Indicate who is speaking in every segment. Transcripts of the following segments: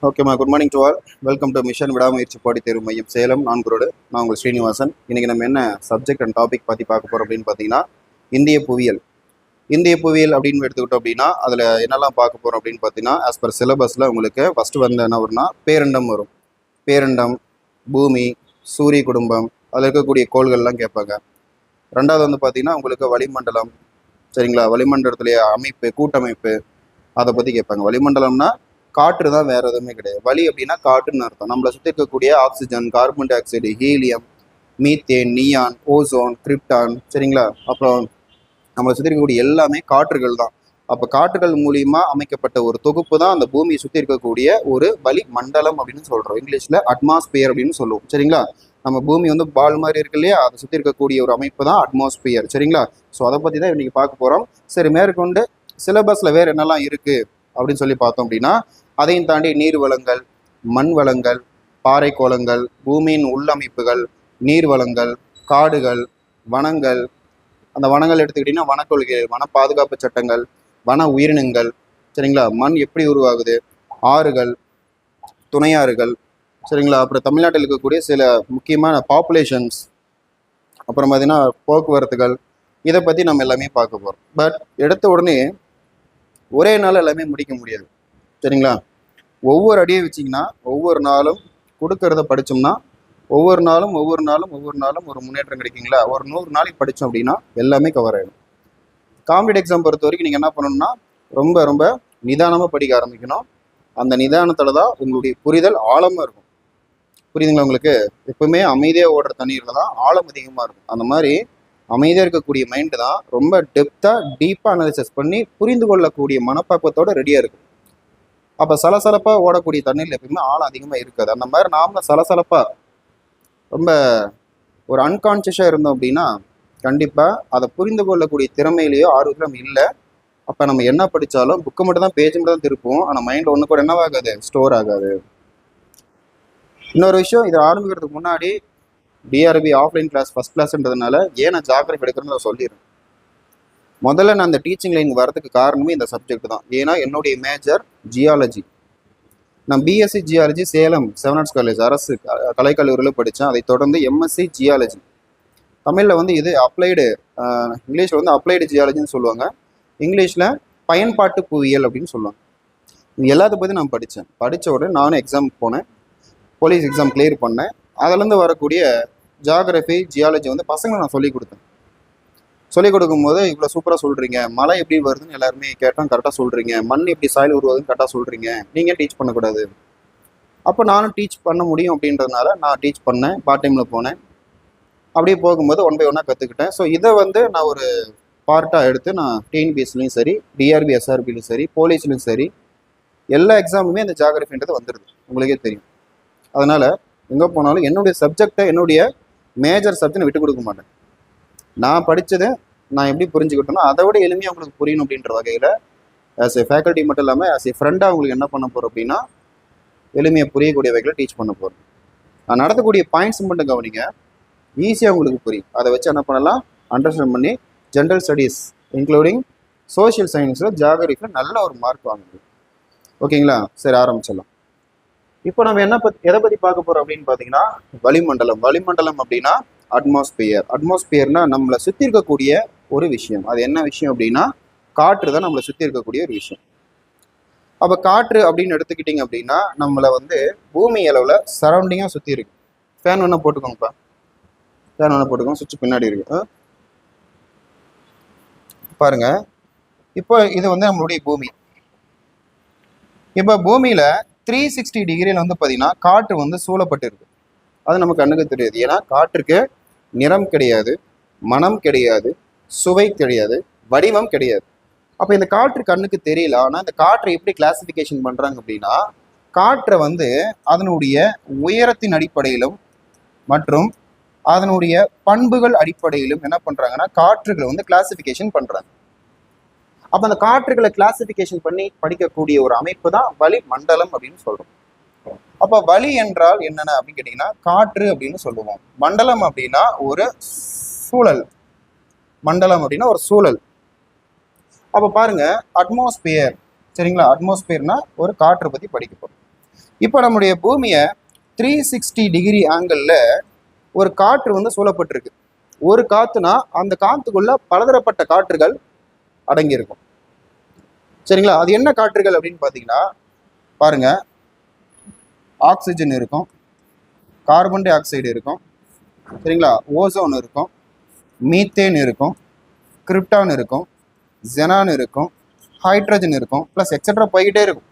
Speaker 1: ஓகேம்மா, good morning to all. Welcome to mission விடாமுயற்சி போட்டித் தேர்வு மையம் சேலம். நான் உங்கள் ஸ்ரீனிவாசன். இன்றைக்கி நம்ம என்ன சப்ஜெக்ட் அண்ட் டாபிக் பற்றி பார்க்க போகிறோம் அப்படின்னு பார்த்தீங்கன்னா, இந்திய புவியியல். இந்திய புவியியல் அப்படின்னு எடுத்துக்கிட்டோம் அப்படின்னா, அதில் என்னெல்லாம் பார்க்க போகிறோம் அப்படின்னு பார்த்தீங்கன்னா, ஆஸ் பர் சிலபஸில் உங்களுக்கு ஃபஸ்ட்டு வந்து என்ன வரும்னா பேரண்டம் வரும். பேரண்டம், பூமி, சூரிய குடும்பம், அதில் இருக்கக்கூடிய கோள்கள்லாம் கேட்பாங்க. ரெண்டாவது வந்து பார்த்தீங்கன்னா உங்களுக்கு வளிமண்டலம், சரிங்களா? வளிமண்டலத்துலேயே அமைப்பு, கூட்டமைப்பு, அதை பற்றி கேட்பாங்க. வளிமண்டலம்னா காற்று தான், வேறு எதுவுமே கிடையாது. வளி அப்படின்னா காற்றுன்னு அர்த்தம். நம்மளை சுற்றி இருக்கக்கூடிய oxygen, carbon di oxide, helium, methane, neon, ozone, krypton, சரிங்களா? அப்புறம் நம்மளை சுற்றி இருக்கக்கூடிய எல்லாமே காற்றுகள் தான். அப்போ காற்றுகள் மூலியமா அமைக்கப்பட்ட ஒரு தொகுப்பு தான் அந்த பூமியை சுற்றி இருக்கக்கூடிய ஒரு வளி மண்டலம் அப்படின்னு சொல்கிறோம். இங்கிலீஷில் அட்மாஸ்பியர் அப்படின்னு சொல்லுவோம், சரிங்களா? நம்ம பூமி வந்து பால் மாதிரி இருக்கு இல்லையா, அதை சுற்றி இருக்கக்கூடிய ஒரு அமைப்பு தான் அட்மாஸ்பியர், சரிங்களா? ஸோ அதை பற்றி தான் இன்றைக்கி பார்க்க போகிறோம். சரி, மேற்கொண்டு சிலபஸில் வேறு என்னெல்லாம் இருக்குது அப்படின்னு சொல்லி பார்த்தோம் அப்படின்னா, அதையும் தாண்டி நீர் வளங்கள், மண் வளங்கள், பாறை கோளங்கள், பூமியின் உள்ளமைப்புகள், நீர் வளங்கள், காடுகள், வனங்கள். அந்த வனங்கள் எடுத்துக்கிட்டிங்கன்னா வனக்கொள்கைகள், வன பாதுகாப்பு சட்டங்கள், வன உயிரினங்கள், சரிங்களா? மண் எப்படி உருவாகுது, ஆறுகள், துணையாறுகள், சரிங்களா? அப்புறம் தமிழ்நாட்டில் இருக்கக்கூடிய சில முக்கியமான பாப்புலேஷன்ஸ், அப்புறம் பார்த்தீங்கன்னா போக்குவரத்துகள், இதை பற்றி நம்ம எல்லாமே பார்க்க போகிறோம். பட் எடுத்த உடனே ஒரே நாள் எல்லாமே முடிக்க முடியாது, சரிங்களா? ஒவ்வொரு அடியை வச்சிங்கன்னா ஒவ்வொரு நாளும் கொடுக்கறத படித்தோம்னா ஒவ்வொரு நாளும் ஒரு முன்னேற்றம் கிடைக்குங்களா? ஒரு 100 நாளைக்கு படித்தோம் அப்படின்னா எல்லாமே கவர் ஆகிடும். காம்படிட்டிவ் எக்ஸாம் பொறுத்த வரைக்கும் நீங்கள் என்ன பண்ணணும்னா ரொம்ப ரொம்ப நிதானமாக படிக்க ஆரம்பிக்கணும். அந்த நிதானத்தில் தான் உங்களுடைய புரிதல் ஆழமாக இருக்கும். புரியுதுங்களா உங்களுக்கு? எப்பவுமே அமைதியாக ஓடுற தண்ணீரில் தான் ஆழம் அதிகமாக இருக்கும். அந்த மாதிரி அமைதியாக இருக்கக்கூடிய மைண்டு தான் ரொம்ப டீப்பாக அனாலிசிஸ் பண்ணி புரிந்து கொள்ளக்கூடிய மனப்பக்குவத்தோடு ரெடியாக இருக்கும். அப்போ சலசலப்பாக ஓடக்கூடிய தண்ணீரில் எப்பயுமே ஆழம் அதிகமாக இருக்காது. அந்த மாதிரி நாம் சலசலப்பாக ரொம்ப ஒரு அன்கான்ஷியஸாக இருந்தோம் அப்படின்னா கண்டிப்பாக அதை புரிந்து கொள்ளக்கூடிய திறமையிலேயோ ஆர்வத்திலும் இல்லை. அப்போ நம்ம என்ன படித்தாலும் புக்கை மட்டும் தான், பேஜ் மட்டும் தான் திருப்போம். ஆனால் மைண்டில் ஒன்று கூட என்னவாகாது, ஸ்டோர் ஆகாது. இன்னொரு விஷயம், இதை ஆரம்பிக்கிறதுக்கு முன்னாடி டிஆர்பி ஆஃப்லைன் கிளாஸ் ஃபஸ்ட் கிளாஸ்ன்றதுனால ஏன் நான் ஜாகிரபி எடுக்கிறேன்னு நான் சொல்லிடுறேன். முதல்ல நான் அந்த டீச்சிங் லைன் வரதுக்கு காரணமே இந்த சப்ஜெக்ட் தான். ஏன்னா என்னுடைய மேஜர் ஜியாலஜி. நான் BSc geology Salem 7 arts college அரசு கலைக்கல்லூரியில் படித்தேன். அதை தொடர்ந்து எம்எஸ்சி ஜியாலஜி. தமிழில் வந்து இது அப்ளைடு, இங்கிலீஷில் வந்து அப்ளைடு ஜியாலஜின்னு சொல்லுவாங்க. இங்கிலீஷில் பயன்பாட்டு புவியியல் அப்படின்னு சொல்லுவாங்க. இது எல்லாத்த பற்றி நான் படித்தேன். படித்த உடனே நானும் எக்ஸாம் போனேன், போலீஸ் எக்ஸாம் கிளியர் பண்ணேன். அதிலேருந்து வரக்கூடிய ஜியாகிரபி, ஜியாலஜி வந்து பசங்களை நான் சொல்லிக் கொடுத்தேன். சொல்லிக் கொடுக்கும்போது இவ்வளோ சூப்பராக சொல்கிறீங்க, மழை எப்படி வருதுன்னு எல்லாருமே கேட்டால் கரெக்டாக சொல்கிறீங்க, மண் எப்படி சாயில் உருவாதுன்னு கரெக்டாக சொல்கிறீங்க, நீங்கள் டீச் பண்ணக்கூடாது. அப்போ நானும் டீச் பண்ண முடியும் அப்படின்றதுனால நான் டீச் பண்ணேன், பார்ட் டைமில் போனேன். அப்படியே போகும்போது 1 by 1 கற்றுக்கிட்டேன். ஸோ இதை வந்து நான் ஒரு பார்ட்டாக எடுத்து நான் டிஎன்பிஎஸ்லையும் சரி, டிஆர்பி எஸ்ஆர்பிலையும் சரி, போலீஸ்லையும் சரி, எல்லா எக்ஸாமுமே அந்த ஜியாகிரபின்றது வந்துடுது, உங்களுக்கே தெரியும். அதனால் எங்கே போனாலும் என்னுடைய சப்ஜெக்டை, என்னுடைய மேஜர் சப்ஜெக்ட் விட்டு கொடுக்க மாட்டேன். நான் படித்ததை நான் எப்படி புரிஞ்சுக்கிட்டோன்னா அதை விட எளிமையாக உங்களுக்கு புரியணும் அப்படின்ற வகையில் ஆஸ் ஏ ஃபேக்கல்ட்டி மட்டும் இல்லாமல் ஆஸ் ஏ ஃப்ரெண்டாக உங்களுக்கு என்ன பண்ண போகிறோம் அப்படின்னா எளிமையாக புரியக்கூடிய வகையில் டீச் பண்ண போகிறோம். நான் நடத்தக்கூடிய பாயிண்ட்ஸ் மட்டும் கவனிங்க, ஈஸியாக உங்களுக்கு புரியும். அதை வச்சு என்ன பண்ணலாம், அண்டர்ஸ்டாண்ட் பண்ணி ஜென்ரல் ஸ்டடீஸ் இன்க்ளூடிங் சோஷியல் சயின்ஸில் ஜியாகிரபியில் நல்ல ஒரு மார்க் வாங்குது. ஓகேங்களா? சரி, ஆரம்பிச்சிடலாம். இப்போ நம்ம எதை பற்றி பார்க்க போகிறோம் அப்படின்னு பார்த்தீங்கன்னா வளிமண்டலம். வளிமண்டலம் அப்படின்னா அட்மாஸ்பியர். அட்மாஸ்பியர்னா நம்மளை சுற்றி இருக்கக்கூடிய ஒரு விஷயம். அது என்ன விஷயம் அப்படின்னா காற்று தான் நம்மளை சுற்றி இருக்கக்கூடிய ஒரு விஷயம். அப்போ காற்று அப்படின்னு எடுத்துக்கிட்டிங்க அப்படின்னா நம்மளை வந்து பூமி அளவில் சரௌண்டிங்காக சுற்றி இருக்கு. ஃபேன் வேணால் போட்டுக்கோங்கப்பா, ஃபேன் வேணால் போட்டுக்கோங்க, சுவிட்ச் பின்னாடி இருக்கு பாருங்க. இப்போ இது வந்து நம்மளுடைய பூமி. இப்போ பூமியில் 360 டிகிரியில் வந்து பார்த்தீங்கன்னா காற்று வந்து சூழப்பட்டு இருக்கு. அது நம்ம கண்ணுக்கு தெரியாது. ஏன்னா காற்றுக்கு நிறம் கிடையாது, மனம் கிடையாது, சுவை கிடையாது, வடிவம் கிடையாது. அப்போ இந்த காற்று கண்ணுக்கு தெரியல. ஆனால் இந்த காற்றை எப்படி கிளாசிஃபிகேஷன் பண்ணுறாங்க அப்படின்னா காற்றை வந்து அதனுடைய உயரத்தின் அடிப்படையிலும் மற்றும் அதனுடைய பண்புகள் அடிப்படையிலும் என்ன பண்ணுறாங்கன்னா காற்றுகளை வந்து கிளாசிஃபிகேஷன் பண்ணுறாங்க. அப்போ அந்த காற்றுகளை கிளாசிஃபிகேஷன் பண்ணி படிக்கக்கூடிய ஒரு அமைப்பு தான் வளி மண்டலம் அப்படின்னு சொல்கிறோம். அப்போ வளி என்றால் என்னென்ன அப்படின்னு கேட்டிங்கன்னா காற்று அப்படின்னு சொல்லுவோம். மண்டலம் அப்படின்னா ஒரு சூழல். மண்டலம் அப்படின்னா ஒரு சூழல். அப்போ பாருங்க, அட்மாஸ்பியர், சரிங்களா? அட்மாஸ்பியர்னா ஒரு காற்றை பற்றி படிக்க போகிறோம். இப்போ நம்முடைய பூமியை 360 டிகிரி ஆங்கிளில் ஒரு காற்று வந்து சூழப்பட்டிருக்கு. ஒரு காற்றுனா அந்த காற்றுக்குள்ள பலதரப்பட்ட காற்றுகள் அடங்கியிருக்கும். சரிங்களா? அது என்ன காற்றுகள் அப்படின்னு பார்த்தீங்கன்னா பாருங்க, ஆக்சிஜன் இருக்கும், கார்பன் டை ஆக்சைடு இருக்கும், சரிங்களா, ஓசோன் இருக்கும், மீத்தேன் இருக்கும், கிரிப்டான் இருக்கும், ஜெனான் இருக்கும், ஹைட்ரஜன் இருக்கும், ப்ளஸ் எக்ஸெட்ரா போய்கிட்டே இருக்கும்.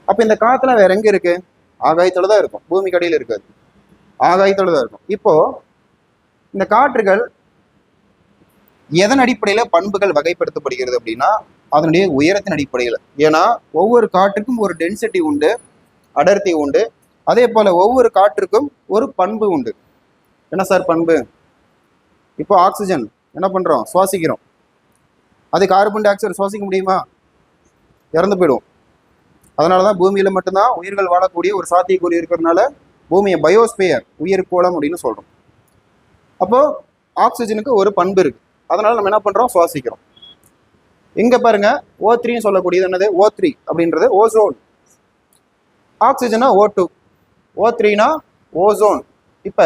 Speaker 1: அப்போ இந்த காற்றுலாம் வேற எங்கே இருக்கு? ஆகாயத்தோட தான் இருக்கும், பூமிக்கு அடியில் இருக்காது, ஆகாயத்தோட தான் இருக்கும். இப்போ இந்த காற்றுகள் எதன் அடிப்படையில் பண்புகள் வகைப்படுத்தப்படுகிறது அப்படின்னா அதனுடைய உயரத்தின் அடிப்படையில். ஏன்னா ஒவ்வொரு காற்றுக்கும் ஒரு டென்சிட்டி உண்டு, அடர்த்தி உண்டு. அதே போல ஒவ்வொரு காற்றுக்கும் ஒரு பண்பு உண்டு. என்ன சார் பண்பு? இப்போ ஆக்சிஜன் என்ன பண்றோம்? சுவாசிக்கிறோம். அது கார்பன் டை ஆக்சைடு சுவாசிக்க முடியுமா? இறந்து போயிடும். அதனாலதான் பூமியில மட்டும்தான் உயிர்கள் வாழக்கூடிய ஒரு சாத்தியக்கூறு இருக்கிறதுனால பூமியை பயோஸ்பியர், உயிர்கோளம் அப்படின்னு சொல்றோம். அப்போ ஆக்சிஜனுக்கு ஒரு பண்பு இருக்கு, அதனால நம்ம என்ன பண்றோம்? சுவாசிக்கிறோம். இங்க பாருங்க, O3 சொல்லக்கூடியது என்னது? O3 அப்படின்றது ஓசோன். ஆக்சிஜனா O2, O3னா ozone. இப்ப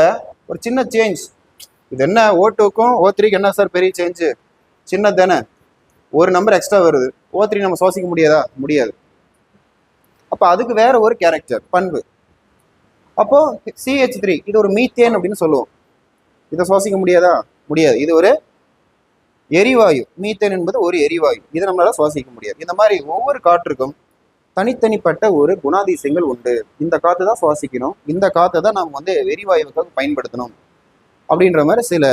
Speaker 1: ஒரு சின்ன சேஞ்ச். இது என்ன? O2க்கும் O3க்கு என்ன சார் பெரிய சேஞ்சு? சின்னது தானே, ஒரு நம்பர் எக்ஸ்ட்ரா வருது. O3 நம்ம சுவாசிக்க முடியாதா? முடியாது. அப்ப அதுக்கு வேற ஒரு கேரக்டர், பண்பு. அப்போ CH3 இது ஒரு மீத்தேன் அப்படின்னு சொல்லுவோம். இதை சுவாசிக்க முடியாதா? முடியாது. இது ஒரு எரிவாயு. மீத்தேன் என்பது ஒரு எரிவாயு, இதை நம்மளால சுவாசிக்க முடியாது. இந்த மாதிரி ஒவ்வொரு காற்றுக்கும் தனித்தனிப்பட்ட ஒரு குணாதிசயங்கள் உண்டு. இந்த காற்று தான் சுவாசிக்கணும், இந்த காற்றை தான் நாம் வந்து எரிவாயுவுக்காக பயன்படுத்தணும் அப்படின்ற மாதிரி சில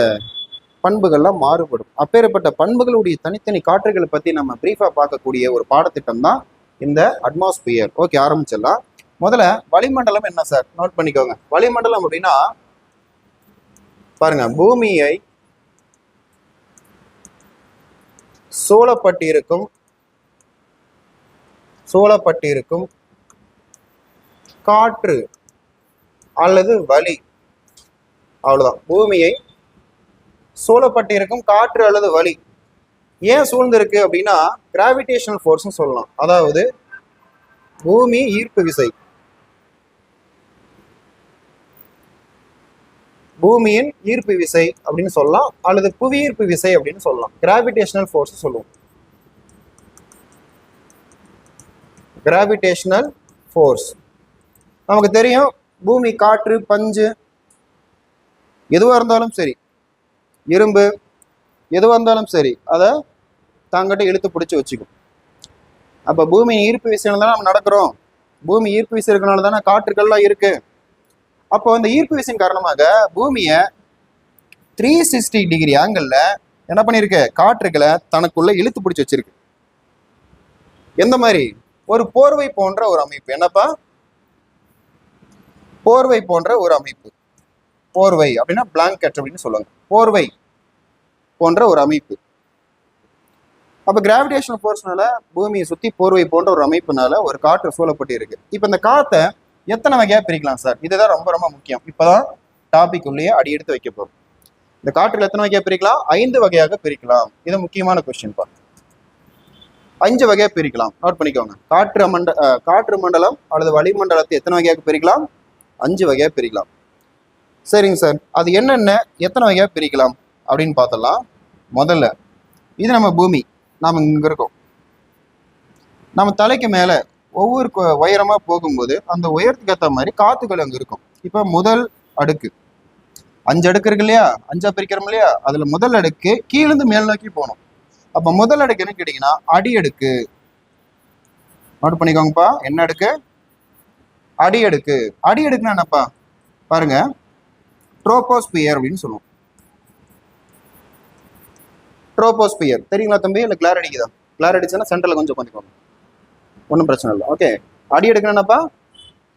Speaker 1: பண்புகள்லாம் மாறுபடும். அப்பேற்பட்ட பண்புகளுடைய தனித்தனி காற்றுகளை பற்றி நம்ம பிரீஃபாக பார்க்கக்கூடிய ஒரு பாடத்திட்டம் தான் இந்த அட்மாஸ்பியர். ஓகே, ஆரம்பிச்சிடலாம். முதல்ல வளிமண்டலம் என்ன சார்? நோட் பண்ணிக்கோங்க. வளிமண்டலம் அப்படின்னா பாருங்க, பூமியை சூழப்பட்டிருக்கும் காற்று அல்லது வளி. அவ்வளவுதான். பூமியை சூழப்பட்டிருக்கும் காற்று அல்லது வளி. ஏன் சூழ்ந்திருக்கு அப்படின்னா கிராவிடேஷனல் ஃபோர்ஸ்னு சொல்லலாம். அதாவது பூமி ஈர்ப்பு விசை, பூமியின் ஈர்ப்பு விசை அப்படின்னு சொல்லலாம், அல்லது புவியீர்ப்பு விசை அப்படின்னு சொல்லலாம். கிராவிடேஷனல் ஃபோர்ஸ் சொல்லுவோம். கிராவிடேஷனல் ஃபோர்ஸ் நமக்கு தெரியும். பூமி காற்று, பஞ்சு, எதுவாக இருந்தாலும் சரி, இரும்பு எதுவாக இருந்தாலும் சரி, அதை தாங்கிட்ட இழுத்து பிடிச்சி வச்சுக்கும். அப்போ பூமி ஈர்ப்பு விசையில தானே நம்ம நடக்கிறோம். பூமி ஈர்ப்பு விசை இருக்கனால தானே காற்றுக்கள்லாம் இருக்கு. அப்போ இந்த ஈர்ப்பு விசையின் காரணமாக பூமியை 360 டிகிரி ஆங்கிளில் என்ன பண்ணியிருக்கு? காற்றுகளை தனக்குள்ள இழுத்து பிடிச்சி வச்சிருக்கு. எந்த மாதிரி? ஒரு போர்வை போன்ற ஒரு அமைப்பு. என்னப்பா? போர்வை போன்ற ஒரு அமைப்பு. போர்வை அப்படின்னா பிளாங்கெட் அப்படின்னு சொல்லுவாங்க. போர்வை போன்ற ஒரு அமைப்பு. அப்ப கிராவிடேஷனல் ஃபோர்ஸ்னால பூமியை சுத்தி போர்வை போன்ற ஒரு அமைப்புனால ஒரு காற்று சூழப்பட்டு இருக்கு. இப்ப இந்த காத்தை எத்தனை வகையா பிரிக்கலாம் சார்? இதுதான் ரொம்ப ரொம்ப முக்கியம். இப்பதான் டாபிக் உள்ளே அடி எடுத்து வைக்க போறோம். இந்த காற்றுகள் எத்தனை வகையா பிரிக்கலாம்? 5 வகையாக பிரிக்கலாம். இது முக்கியமான கொஸ்டின் பா. 5 வகையா பிரிக்கலாம். நோட் பண்ணிக்கோங்க. காற்று மண்டலம் அல்லது வளிமண்டலத்தை எத்தனை வகையாக பிரிக்கலாம்? 5 வகையா பிரிக்கலாம். சரிங்க சார், அது என்னென்ன, எத்தனை வகையா பிரிக்கலாம் அப்படின்னு பார்த்தலாம். முதல்ல இது நம்ம பூமி, நாம் இங்க இருக்கோம். நம்ம தலைக்கு மேல ஒவ்வொரு உயரமா போகும்போது அந்த உயரத்துக்கு ஏற்ற மாதிரி காத்துக்கள் அங்க இருக்கும். இப்ப முதல் அடுக்கு 5 அடுக்கு இருக்கு இல்லையா? 5ஆ பிரிக்கிறோம் இல்லையா? அதுல முதல் அடுக்கு கீழிருந்து மேல் நோக்கி போகணும். அப்ப முதல் அடுக்கு என்ன கேட்டீங்கன்னா அடி அடுக்கு. நோட் பண்ணிக்கோங்கப்பா. என்ன அடுக்கு? அடி அடுக்கு. அடி அடுக்குன்னா என்னப்பா? பாருங்க, ட்ரோபோஸ்பியர் அப்படின்னு சொல்லுவோம். ட்ரோபோஸ்பியர் தெரியுங்களா தம்பி? இல்லை கிளார் அடிக்குதா? கிளார் அடிச்சுன்னா சென்டரில் கொஞ்சம் கொஞ்சம் ஒன்றும் பிரச்சனை இல்லை. ஓகே, அடி எடுக்கணும்னாப்பா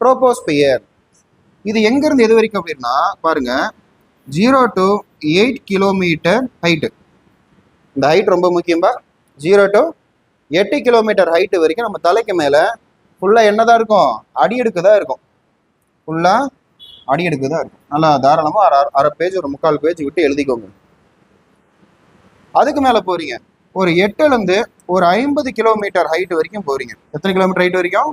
Speaker 1: ட்ரோபோஸ்பியர். இது எங்கேருந்து எது வரைக்கும் அப்படின்னா பாருங்க, 0 to 8 கிலோமீட்டர் ஹைட்டு. இந்த ஹைட் ரொம்ப முக்கியம்பா. 0 to 8 கிலோமீட்டர் ஹைட்டு வரைக்கும் நம்ம தலைக்கு மேலே ஃபுல்லாக என்னதான் இருக்கும்? அடி எடுக்கு தான் இருக்கும். ஃபுல்லாக அடி எடுக்கு தான் இருக்கும். நல்லா தாராளமாக அரை பேஜ், ஒரு 3/4 பேஜ் விட்டு எழுதிக்கோங்க. அதுக்கு மேலே போறீங்க, ஒரு 8லேருந்து ஒரு 50 கிலோமீட்டர் ஹைட் வரைக்கும் போறீங்க. எத்தனை கிலோமீட்டர் ஹைட் வரைக்கும்?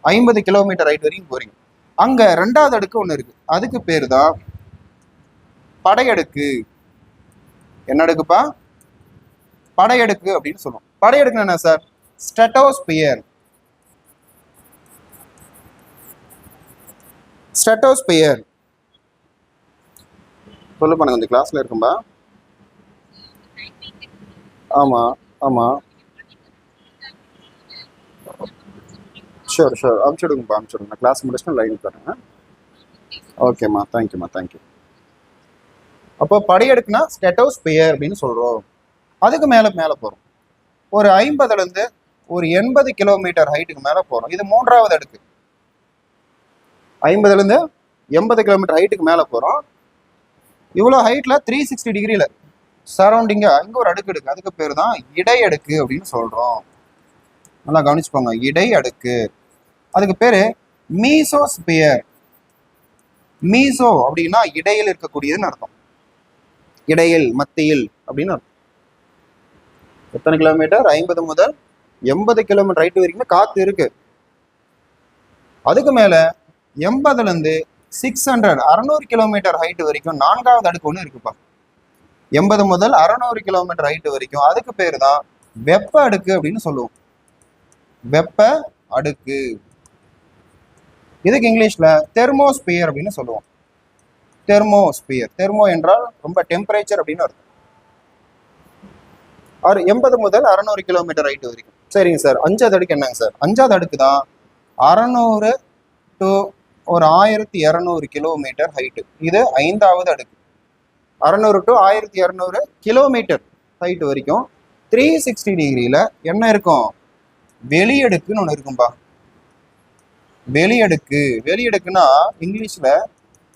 Speaker 1: 50 கிலோமீட்டர் ஹைட் வரைக்கும் போறீங்க. அங்க 2வது அடுக்கு ஒன்று இருக்கு, அதுக்கு பேர் தான் படையடுக்கு. என்ன அடுக்குப்பா? படையடுக்கு அப்படின்னு சொல்லுவோம். படையடுக்கு என்ன சார்? ஸ்ட்ராட்டோஸ்பியர். ஸ்ட்ராட்டோஸ்பியர் சொல்ல பண்ணுங்க, இந்த கிளாஸ்ல இருக்கும்பா. ஆமா ஆமா, ஷூர் ஷூர், அனுப்பிச்சுடுங்கப்பா, அனுப்பிச்சுடுங்க. நான் கிளாஸ் முடிச்சுட்டு லைன் தரேன். ஓகேம்மா, தேங்க்யூம்மா, தேங்க்யூ. அப்போ படையெடுக்குனா ஸ்டெட்டோஸ்பியர் அப்படின்னு சொல்கிறோம். அதுக்கு மேலே மேலே போகிறோம். ஒரு 50லேருந்து ஒரு 80 கிலோமீட்டர் ஹைட்டுக்கு மேலே போகிறோம். இது 3வது அடுக்கு. 50லேருந்து 80 கிலோமீட்டர் ஹைட்டுக்கு மேலே போகிறோம். இவ்வளோ ஹைட்டில் 360 டிகிரியில் சரௌண்டிங்காக இங்கே ஒரு அடுக்கு இருக்கு, அதுக்கு பேர் தான் இடை அடுக்கு அப்படின்னு சொல்கிறோம். நல்லா கவனிச்சுக்கோங்க, இடை அடுக்கு. அதுக்கு பேர் மீசோஸ்பியர். மீசோ அப்படின்னா இடையில் இருக்கக்கூடியதுன்னு அர்த்தம். இடையில், மத்தியில் அப்படின்னு அர்த்தம். எத்தனை கிலோமீட்டர்? 50 முதல் 80 கிலோமீட்டர் ஹைட் வரைக்கும் காத்து இருக்கு. அதுக்கு மேல 80லேருந்து 600 கிலோமீட்டர் ஹைட் வரைக்கும் 4வது அடுக்கு ஒன்று இருக்குப்பா. 80 முதல் 600 கிலோமீட்டர் ஹைட் வரைக்கும், அதுக்கு பேர் தான் வெப்ப அடுக்கு அப்படின்னு சொல்லுவோம். வெப்ப அடுக்கு. இதுக்கு இங்கிலீஷ்ல தெர்மோஸ்பியர் அப்படின்னு சொல்லுவோம். தெர்மோஸ்பியர். தெர்மோ என்றால் ரொம்ப டெம்பரேச்சர் அப்படின்னு அர்த்தம். 80 முதல் 600 கிலோமீட்டர் ஹைட் வரைக்கும். சரிங்க சார், 5வது அடுக்கு என்னங்க சார்? 5வது அடுக்கு தான் 600 டு ஒரு 1200 கிலோமீட்டர் ஹைட்டு. இது 5வது அடுக்கு. 600 டு 1200 கிலோமீட்டர் ஹைட் வரைக்கும் 360 டிகிரியில் என்ன இருக்கும்? வெளியடுக்குன்னு ஒன்று இருக்கும்பா. வெளியடுக்கு. வெளியடுக்குன்னா இங்கிலீஷ்ல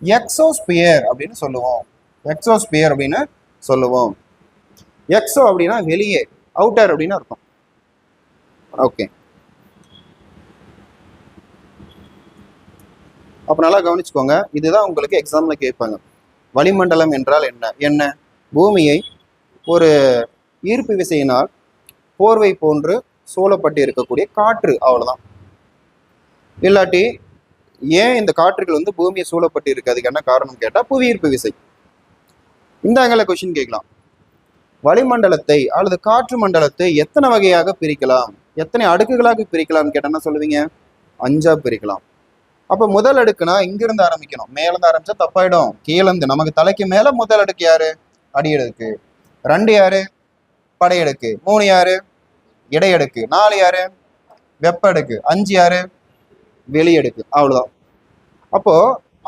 Speaker 1: எக்ஸோஸ்பியர் அப்படின்னு சொல்லுவோம். எக்ஸோஸ்பியர் அப்படின்னு சொல்லுவோம். எக்ஸோ அப்படின்னா வெளியே, அவுட்டர் அப்படின்னு அர்த்தம். ஓகே, அப்ப நல்லா கவனிச்சுக்கோங்க. இதுதான் உங்களுக்கு எக்ஸாம்ல கேட்பாங்க. வளிமண்டலம் என்றால் என்ன? என்ன? பூமியை ஒரு ஈர்ப்பு விசையினால் போர்வை போன்று சூழப்பட்டு இருக்கக்கூடிய காற்று, அவ்வளவுதான். இல்லாட்டி ஏன் இந்த காற்றுகள் வந்து பூமியை சூழப்பட்டு இருக்கு, அதுக்கு என்ன காரணம் கேட்டா புவியீர்ப்பு விசை. இந்த ஆங்கில கொஸ்டின் கேட்கலாம். வளிமண்டலத்தை அல்லது காற்று மண்டலத்தை எத்தனை வகையாக பிரிக்கலாம், எத்தனை அடுக்குகளாக பிரிக்கலாம் கேட்டா என்ன சொல்லுவீங்க? 5ஆ பிரிக்கலாம். அப்ப முதல் அடுக்குனா இங்கிருந்து ஆரம்பிக்கணும். மேலிருந்து ஆரம்பிச்சா தப்பாயிடும். கீழந்து நமக்கு தலைக்கு மேல முதல் அடுக்கு யாரு? அடியடுக்கு. 2 யாரு? படையடுக்கு. 3 யாரு? இடையடுக்கு. 4 யாரு? வெப்ப அடுக்கு. 5 யாரு? வெளியடுக்கு. அவ்வளவுதான். அப்போ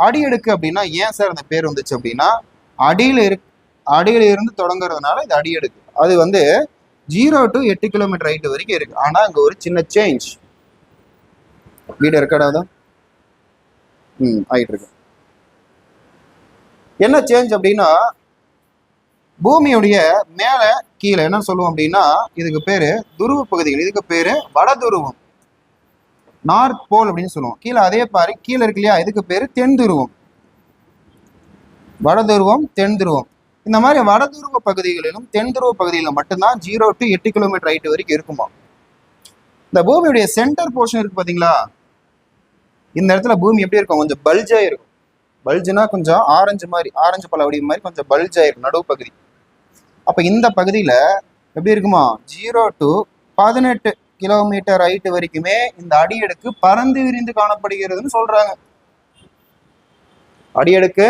Speaker 1: அடியடுக்கு அப்படின்னா ஏன் சார் அந்த பேர் வந்துச்சு அப்படின்னா, அடியில இருந்து தொடங்குறதுனால இது அடியடுக்கு. அது வந்து 0 to 8 கிலோமீட்டர் ஹைட் வரைக்கும் இருக்கு. ஆனா அங்க ஒரு சின்ன சேஞ்ச். வீடு ரெக்கார்டாதான் ஆயிட்டு இருக்கு. என்ன சேஞ்ச் அப்படின்னா, பூமியுடைய மேல கீழே என்ன சொல்லுவோம் அப்படின்னா, இதுக்கு பேரு துருவ பகுதிகள். இதுக்கு பேரு வட துருவம், நார்த் போல் அப்படின்னு சொல்லுவோம். கீழே அதே பாரு, கீழே இருக்கு இல்லையா, இதுக்கு பேரு தென் துருவம். வட துருவம், தென் துருவம். இந்த மாதிரி வட துருவ பகுதிகளிலும் தென் துருவ பகுதிகளிலும் மட்டும்தான் 0 to 8 கிலோமீட்டர் ஹைட் வரைக்கும் இருக்குமா. இந்த பூமியுடைய சென்டர் போர்ஷன் இருக்கு பாத்தீங்களா, இந்த இடத்துல பூமி எப்படி இருக்கும்? கொஞ்சம் பல்ஜா இருக்கும். பல்ஜுனா கொஞ்சம் ஆரஞ்சு மாதிரி, ஆரஞ்சு பழ வடிவம் மாதிரி கொஞ்சம் பல்ஜா இருக்கும் நடுவு பகுதி. அப்ப இந்த பகுதியில எப்படி இருக்குமா? 0 to 18 கிலோமீட்டர் ஹைட் வரைக்குமே இந்த அடியடுக்கு பறந்து விரிந்து காணப்படுகிறதுன்னு சொல்றாங்க. அடியடுக்கு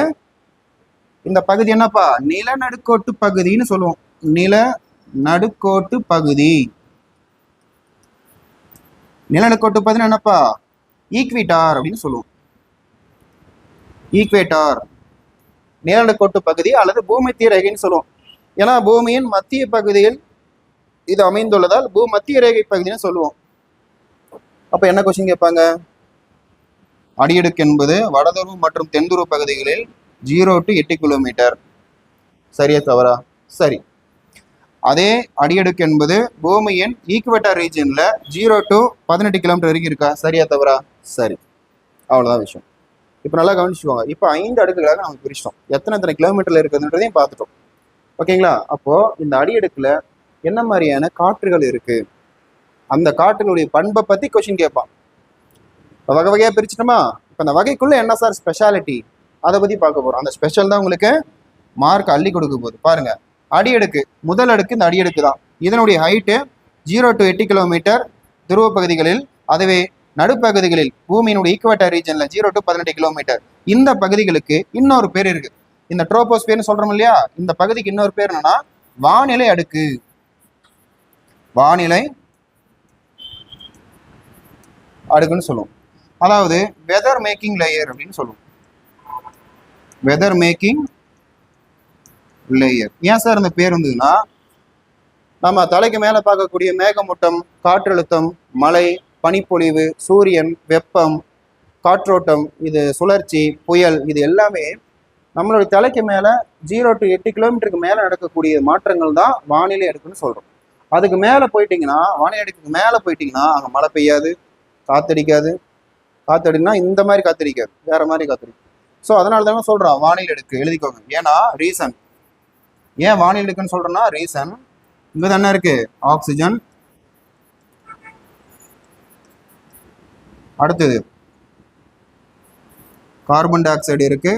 Speaker 1: இந்த பகுதி என்னப்பா? நிலநடுக்கோட்டு பகுதின்னு சொல்லுவோம். நிலநடுக்கோட்டு பகுதி. நிலநடுக்கோட்டு பகுதி என்னப்பா? ஈக்விட்டார் அப்படின்னு சொல்லுவோம். ஈக்வேட்டார் நிலநடுக்கோட்டு பகுதி அல்லது பூமத்திய ரேகைன்னு சொல்லுவோம். ஏன்னா பூமியின் மத்திய பகுதியில் இது அமைந்துள்ளதால் மத்திய ரேகை பகுதின்னு சொல்லுவோம். அப்ப என்ன கொஸ்டின் கேட்பாங்க? அடியடுக்கு என்பது வடதுருவ மற்றும் தென்துருவ பகுதிகளில் 0 to 8 கிலோமீட்டர். சரியா தவறா? சரி. அதே அடியடுக்கு என்பது பூமியின் ஈக்குவேட்டர் ரீஜன்ல 0 to 18 கிலோமீட்டர் வரைக்கும் இருக்கா? சரியா தவறா? சரி, அவ்வளவுதான் விஷயம். இப்ப நல்லா கவனிச்சுக்கோங்க. இப்ப 5 அடுக்குகளாக நம்ம பிரிச்சிட்டோம். எத்தனை கிலோமீட்டர்ல இருக்குதுன்றதையும் பார்த்துட்டோம். ஓகேங்களா? அப்போ இந்த அடியடுக்குல என்ன மாதிரியான காற்றுகள் இருக்கு, அந்த காற்றுகளுடைய பண்பை பத்தி கொஸ்டின் கேட்பான். வகை வகையாக பிரிச்சுட்டோமா? இப்போ அந்த வகைக்குள்ள என்ன சார் ஸ்பெஷாலிட்டி, அதை பற்றி பார்க்க போகிறோம். அந்த ஸ்பெஷல் தான் உங்களுக்கு மார்க் அள்ளி கொடுக்க போகுது. பாருங்க, அடியடுக்கு, முதல் அடுக்கு இந்த அடியடுக்கு தான். இதனுடைய ஹைட்டு 0 to 8 கிலோமீட்டர் துருவ பகுதிகளில், அதுவே நடுப்பகுதிகளில் பூமியினுடைய ஈக்குவேட்டர் ரீஜன்ல 0 to 18 கிலோமீட்டர். இந்த பகுதிகளுக்கு இன்னொரு பேர் இருக்கு. இந்த ட்ரோபோஸ்பியர்னு சொல்றோம் இல்லையா, இந்த பகுதிக்கு இன்னொரு பேர் என்னன்னா வானிலை அடுக்கு. வானிலை அடுக்குன்னு சொல்லுவோம். அதாவது வெதர் மேக்கிங் லேயர் அப்படின்னு சொல்லுவோம். Weather making layer. ஏன் சார் அந்த பேர் வந்ததுன்னா, நம்ம தலைக்கு மேல பார்க்கக்கூடிய மேகமூட்டம், காற்றழுத்தம், மழை, பனிப்பொழிவு, சூரியன், வெப்பம், காற்றோட்டம், இது சுழற்சி, புயல், இது எல்லாமே நம்மளுடைய தலைக்கு மேல 0 to 8 கிலோமீட்டருக்கு மேல நடக்கக்கூடிய மாற்றங்கள் தான் வானிலை அடுக்குன்னு சொல்றோம். அதுக்கு மேல போயிட்டீங்கன்னா, வானிலை அடுக்குக்கு மேல போயிட்டீங்கன்னா அங்க மழை பெய்யாது, காத்தடிக்காது. காத்தடினா இந்த மாதிரி காத்தடிக்காது, வேற மாதிரி காத்தடிக்கும். ஸோ அதனால தானே சொல்றோம் வானிலை அடுக்கு, எழுதிக்கோங்க. ஏன்னா ரீசன், ஏன் வானிலை அடுக்குன்னு சொல்றோம்னா ரீசன், இங்க தானே இருக்கு ஆக்சிஜன், அடுத்தது கார்பன் டை ஆக்சைடு இருக்கு,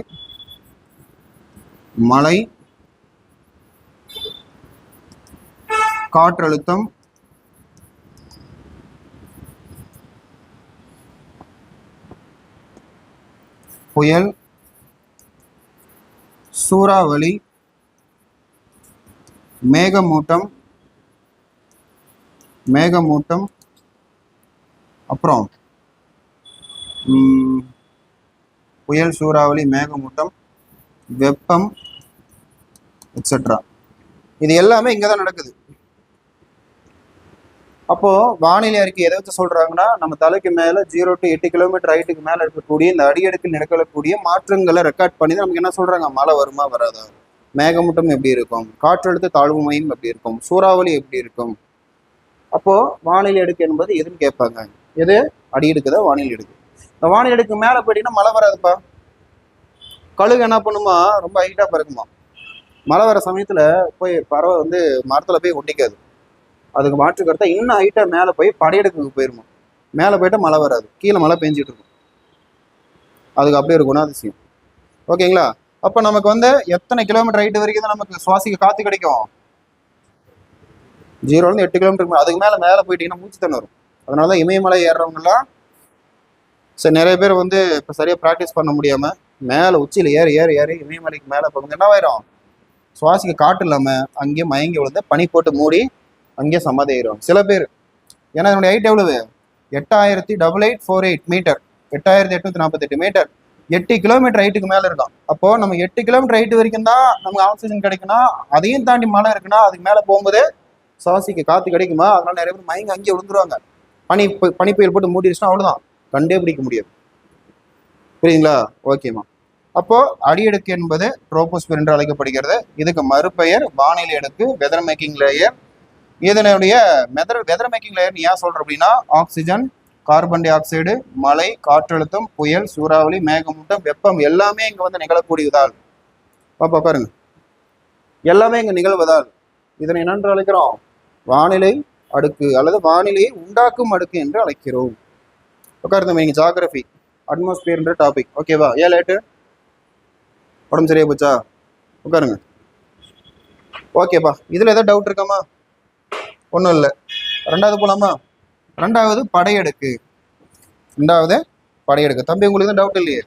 Speaker 1: மழை, காற்றழுத்தம், புயல், சூறாவளி, மேகமூட்டம், அப்புறம் புயல், சூறாவளி, மேகமூட்டம், வெப்பம், எக்ஸெட்ரா. இது எல்லாமே இங்கே தான் நடக்குது. அப்போ வானிலை அறிக்கை எதை வச்சு சொல்றாங்கன்னா, நம்ம தலைக்கு மேல 0 to 8 கிலோமீட்டர் ஹைட்டுக்கு மேல இருக்கக்கூடிய இந்த அடியடுக்கில் நடக்கக்கூடிய மாற்றங்களை ரெக்கார்ட் பண்ணி நமக்கு என்ன சொல்றாங்க, மழை வருமா வராதா, மேகமூட்டம் எப்படி இருக்கும், காற்றழுத்த தாழ்வு மையம் எப்படி இருக்கும், சூறாவளி எப்படி இருக்கும். அப்போ வானிலை அடுக்கு என்பது எதுன்னு கேட்பாங்க. எது? அடியடுக்கு தான் வானிலை அடுக்கு. இந்த வானிலை அடுக்கு மேல போயிட்டீங்கன்னா மழை வராதுப்பா. கழுகு என்ன பண்ணுமா, ரொம்ப ஹைட்டா பறக்குமா, மழை வர சமயத்துல போய் பறவை வந்து மரத்துல போய் ஒட்டிக்காது. அதுக்கு மாற்று கருத்தா இன்னும் ஹைட்டா மேல போய் படையெடுக்கு போயிருமா. மேல போயிட்டா மழை வராது, கீழே மழை பெஞ்சிட்டு இருக்கும். அதுக்கு அப்படியே ஒரு குணாதிசயம். ஓகேங்களா? அப்ப நமக்கு வந்து எத்தனை கிலோமீட்டர் ஹைட் வரைக்கும் தான் நமக்கு சுவாசிக்க காத்து கிடைக்கும்? 0 to 8 கிலோமீட்டர். அதுக்கு மேல போயிட்டீங்கன்னா மூச்சு தண்ணி வரும். அதனாலதான் இமயமலை ஏறுறவங்கலாம் சரி, நிறைய பேர் வந்து இப்ப சரியா ப்ராக்டிஸ் பண்ண முடியாம மேல உச்சியில ஏறி இமயமலைக்கு மேல போகுது, என்ன ஆயிரும், சுவாசிக்க காட்டு இல்லாம அங்கேயே மயங்கி விழுந்து பனி போட்டு மூடி அங்கேயே சமாதி ஆயிரும் சில பேர். ஏன்னா என்னுடைய ஹைட் எவ்வளவு, 8848 மீட்டர், 8848 மீட்டர், 8 கிலோமீட்டர் ஹைட்டுக்கு மேல இருக்கும். அப்போ நம்ம 8 கிலோமீட்டர் ஹைட் வரைக்கும் தான் நமக்கு ஆக்சிஜன் கிடைக்குன்னா, அதையும் தாண்டி மழை இருக்குன்னா அதுக்கு மேல போகும்போது சுவாசிக்க காத்து கிடைக்குமா? அதனால நிறைய பேர் மயங்க அங்கேயே விழுந்துருவாங்க. பனி புயல் போட்டு மூடிடுச்சுன்னா அவ்வளவுதான், கண்டே பிடிக்க முடியாது. புரியுதுங்களா? ஓகேம்மா. அப்போ அடியடுக்கு என்பது ட்ரோபோஸ்பியர் என்று அழைக்கப்படுகிறது. இதுக்கு மறுபெயர் வானிலை அடுக்கு, வெதர் மேக்கிங் லேயர். இதனுடைய வெதர் மேக்கிங் லேயர் ஏன் சொல்றோம் அப்படின்னா, ஆக்சிஜன், கார்பன் டை ஆக்சைடு, மழை, காற்றழுத்தம், புயல், சூறாவளி, மேகமூட்டம், வெப்பம் எல்லாமே இங்க வந்து நிகழக்கூடியதால், பாப்பா பாருங்க, எல்லாமே இங்க நிகழ்வதால் இதனை என்னென்று அழைக்கிறோம், வானிலை அடுக்கு அல்லது வானிலையை உண்டாக்கும் அடுக்கு என்று அழைக்கிறோம். உட்காருங்க, இங்க ஜாகிரபி அட்மாஸ்பியர்ன்ற டாபிக். ஓகேவா? ஏன் லேட்டு? உடம்பு சரியா போச்சா? உட்காருங்க. ஓகேப்பா, இதுல ஏதாவது டவுட் இருக்காமா? ஒன்றும் இல்லை. ரெண்டாவது போலாமா? ரெண்டாவது படையெடுக்கு. தம்பி உங்களுக்கு தான் டவுட் இல்லையே,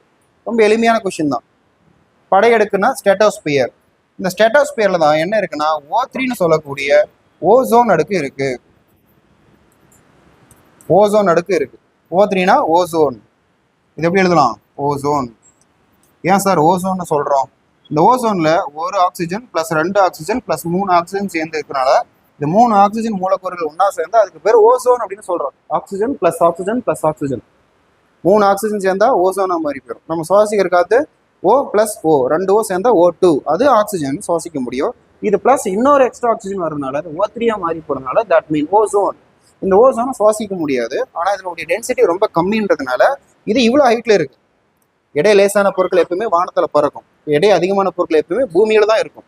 Speaker 1: ரொம்ப எளிமையான கொஸ்டின் தான். படையெடுக்குன்னா ஸ்டேட்டோஸ்பியர். இந்த ஸ்டேட்டோஸ்பியர்ல தான் என்ன இருக்குன்னா O3ன்னு சொல்லக்கூடிய ஓசோன் அடுக்கு இருக்கு. O3னா ஓசோன். இது எப்படி எழுதலாம்? ஓசோன். ஏன் சார் ஓசோன்னு சொல்றோம்? இந்த ஓசோன்ல ஒரு oxygen plus 2 oxygen plus 3 oxygen சேர்ந்து இருக்கனால இந்த 3 ஆக்சிஜன் மூலக்கூறுகள் ஒன்னா சேர்ந்தா அதுக்கு பேர் ஓசோன் அப்படின்னு சொல்றோம். Oxygen plus oxygen plus oxygen, 3 oxygen சேர்ந்தா ஓசோனா மாதிரி போயிடும். நம்ம சுவாசிக்கிற காத்து O பிளஸ் O, 2 O சேர்ந்தா O2, அது ஆக்சிஜன் சுவாசிக்க முடியும். இது பிளஸ் இன்னொரு எக்ஸ்ட்ரா ஆக்சிஜன் வரதுனால அது O3 மாறி போறதுனால தட் மீன் ஓசோன். இந்த ஓசோனை சுவாசிக்க முடியாது, ஆனா இதனுடைய டென்சிட்டி ரொம்ப கம்மின்றதுனால இது இவ்வளவு ஹைட்ல இருக்கு. எடை லேசான பொருட்கள் எப்பவுமே வானத்துல பறக்கும், எடை அதிகமான பொருட்கள் எப்பவுமே பூமியில தான் இருக்கும்.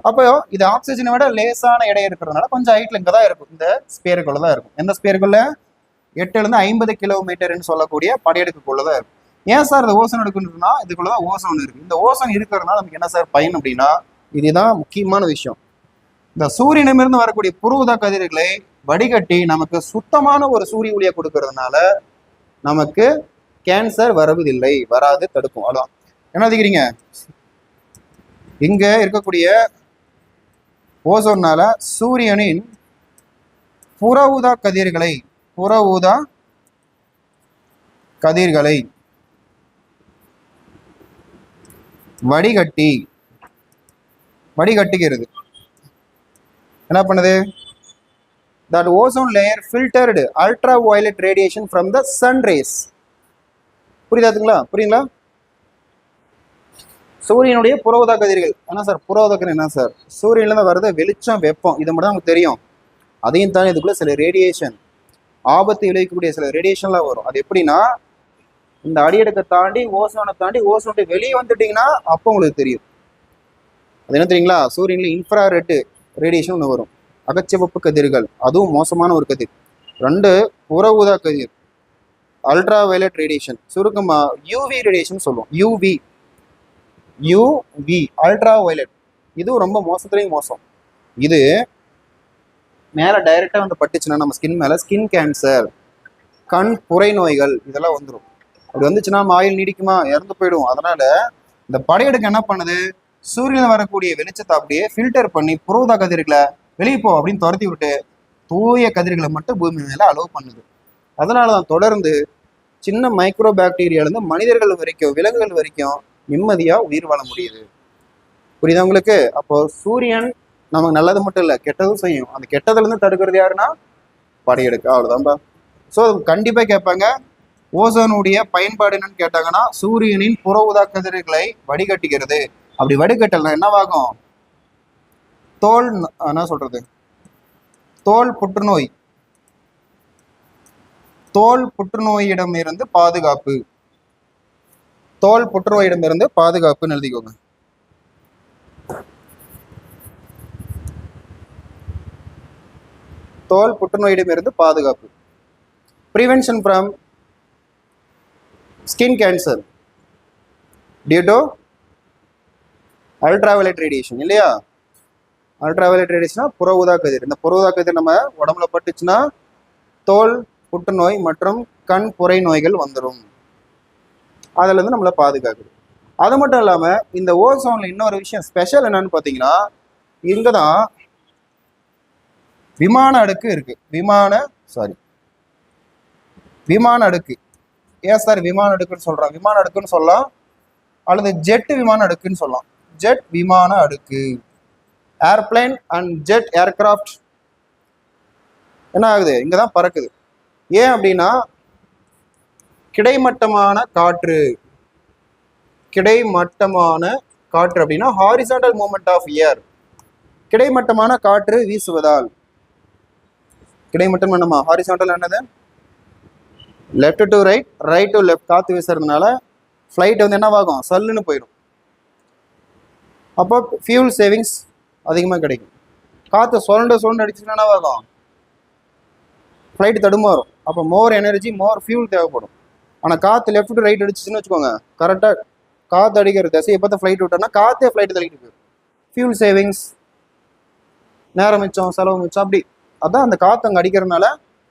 Speaker 1: அப்போ இது ஆக்சிஜனை விட லேசான எடை இருக்கிறதுனால கொஞ்சம் ஹைட்ல இங்க தான் இருக்கும், இந்த ஸ்பியருக்குள்ள தான் இருக்கும். எந்த ஸ்பியருக்குள்ள? 8லேருந்து 50 கிலோமீட்டர்னு சொல்லக்கூடிய படையெடுக்குள்ளதான் இருக்கும். ஏன் சார் இந்த ஓசோன் அடுக்குன்னா இதுக்குள்ளதான் ஓசோன் இருக்கு. இந்த ஓசோன் இருக்கிறதுனால நமக்கு என்ன சார் பயன் அப்படின்னா, இதுதான் முக்கியமான விஷயம். இந்த சூரியனிடமிருந்து வரக்கூடிய புற கதிர்களை வடிகட்டி நமக்கு சுத்தமான ஒரு சூரிய ஒளியை கொடுக்கறதுனால நமக்கு கேன்சர் வருவதில்லை, வராது, தடுக்கும். அதான் என்ன அதிகரிங்க இங்க இருக்கக்கூடிய ஓசோன்னால சூரியனின் புற ஊதா கதிர்களை வடிகட்டுகிறது. என்ன பண்ணுது? that ozone layer filtered ultraviolet radiation from the sun rays. புரியுங்களா? சூரியனுடைய புற ஊதா கதிர்கள் என்ன சார்? புற ஊதா கதிர் என்ன சார்? சூரியன்ல இருந்து வருது வெளிச்சம், வெப்பம், இது மட்டும் தான் நமக்கு தெரியும். அதையும் தானே இதுக்குள்ள சில ரேடியேஷன், ஆபத்து விளைவிக்கக்கூடிய சில ரேடியேஷன்லாம் வரும். அது எப்படின்னா, இந்த அடியெடுக்க தாண்டி ஓசோனை தாண்டி ஓசோனை வெளியே வந்துட்டீங்கன்னா அப்போ உங்களுக்கு தெரியும். அது என்ன தெரியுங்களா? சூரியன்ல இன்ஃப்ராரெட் ரேடியேஷன் ஒன்று வரும், அகச்சிவப்பு கதிர்கள், அதுவும் மோசமான ஒரு கதிர். 2 புற ஊதா கதிர், அல்ட்ரா வயலட் ரேடியேஷன், சுருக்கமா யூவி ரேடியேஷன் சொல்லுவோம். யூவி அல்ட்ரா வயலட், இதுவும் ரொம்ப மோசத்துலேயும் மோசம். இது மேலே டைரெக்டாக வந்து பட்டுச்சுன்னா நம்ம ஸ்கின் மேலே ஸ்கின் கேன்சர், கண் புரை நோய்கள் இதெல்லாம் வந்துடும். அப்படி வந்துச்சுன்னா நம்ம ஆயுள் நீடிக்குமா? இறந்து போயிடும். அதனால இந்த படையெடுக்க என்ன பண்ணுது? சூரியன் வரக்கூடிய வெளிச்சத்தை அப்படியே ஃபில்டர் பண்ணி புற கதிர்களை வெளியே போ அப்படின்னு துரத்தி விட்டு தூய கதிர்களை மட்டும் பூமி மேலே அலோவ் பண்ணுது. அதனால தான் தொடர்ந்து சின்ன மைக்ரோ பாக்டீரியாலேருந்து மனிதர்கள் வரைக்கும், விலங்குகள் வரைக்கும் நிம்மதியாக உயிர் வாழ முடியுது. புரியுதா உங்களுக்கு? அப்போ சூரியன் நமக்கு நல்லது மட்டும் இல்லை, கெட்டதும் செய்யும். அந்த கெட்டதுலேருந்து தடுக்கிறது யாருன்னா படையெடுக்க. அவ்வளோதான்பா. ஸோ கண்டிப்பாக கேட்பாங்க, ஓசோனுடைய பயன்பாடு என்னன்னு கேட்டாங்கன்னா, சூரியனின் புற ஊதா கதிர்களை வடிகட்டுகிறது. அப்படி வடிகட்டலாம் என்னவாகும்? தோல் என்ன சொல்றது, தோல் புற்றுநோயிடமிருந்து பாதுகாப்பு, தோல் புற்றுநோயிடமிருந்து பாதுகாப்புன்னு எழுதிக்கோங்க. தோல் புற்றுநோயிடமிருந்து பாதுகாப்பு. Prevention from skin cancer due to ultraviolet radiation. இல்லையா? அல்ட்ராவயலட் ரேடியேஷனா புற ஊதா கதிர். இந்த புற ஊதா கதிர் நம்ம உடம்புல பட்டுச்சுன்னா தோல் புற்றுநோய் மற்றும் கண் புரை நோய்கள் வந்துடும். அதுல இருந்து நம்மளை பாதுகாக்குது. அது மட்டும் இல்லாம இந்த ஓசோன்ல இன்னொரு விஷயம் ஸ்பெஷல் என்னன்னு பாத்தீங்கன்னா, இங்கதான் விமான அடுக்கு இருக்கு. விமான அடுக்கு. ஏன் சார் விமான அடுக்குன்னு சொல்றான்? விமான அடுக்குன்னு சொல்லலாம், அல்லது ஜெட் விமான அடுக்குன்னு சொல்லலாம். ஜெட் விமான அடுக்கு, ஏர்பிளைன் அண்ட் ஜெட் ஏர்கிராஃப்ட் என்ன ஆகுது? இங்கதான் பறக்குது. ஏன் அப்படின்னா, கிடைமட்டமான காற்று அப்படின்னா ஹாரிசான்டல் மூவ்மெண்ட் ஆஃப் ஏர், கிடைமட்டமான காற்று வீசுவதால். கிடைமட்டம் என்னமா? ஹாரிசான்டல் என்னது? Left to right, right to left காற்று வீசுறதுனால ஃப்ளைட் வந்து என்னவாகும்? சல்லுன்னு போயிடும். அப்போ ஃபியூல் சேவிங்ஸ் அதிகமாக கிடைக்கும். காற்று சுரண்டு அடிச்சுன்னா என்னவாகும்? ஃப்ளைட் தடுமாறும். அப்போ மோர் எனர்ஜி, மோர் ஃபியூல் தேவைப்படும். ஆனால் காற்று லெஃப்ட் டு ரைட் அடிச்சுன்னு வச்சுக்கோங்க, கரெக்டாக காற்று அடிக்கிற திசையை பார்த்து ஃப்ளைட் விட்டோம்னா காற்றே ஃப்ளைட் தள்ளிட்டு போயிடும். ஃபியூல் சேவிங்ஸ், நேரம் மிச்சம், செலவு மிச்சம். அப்படி அதான் அந்த காற்று அங்கே அடிக்கிறதுனால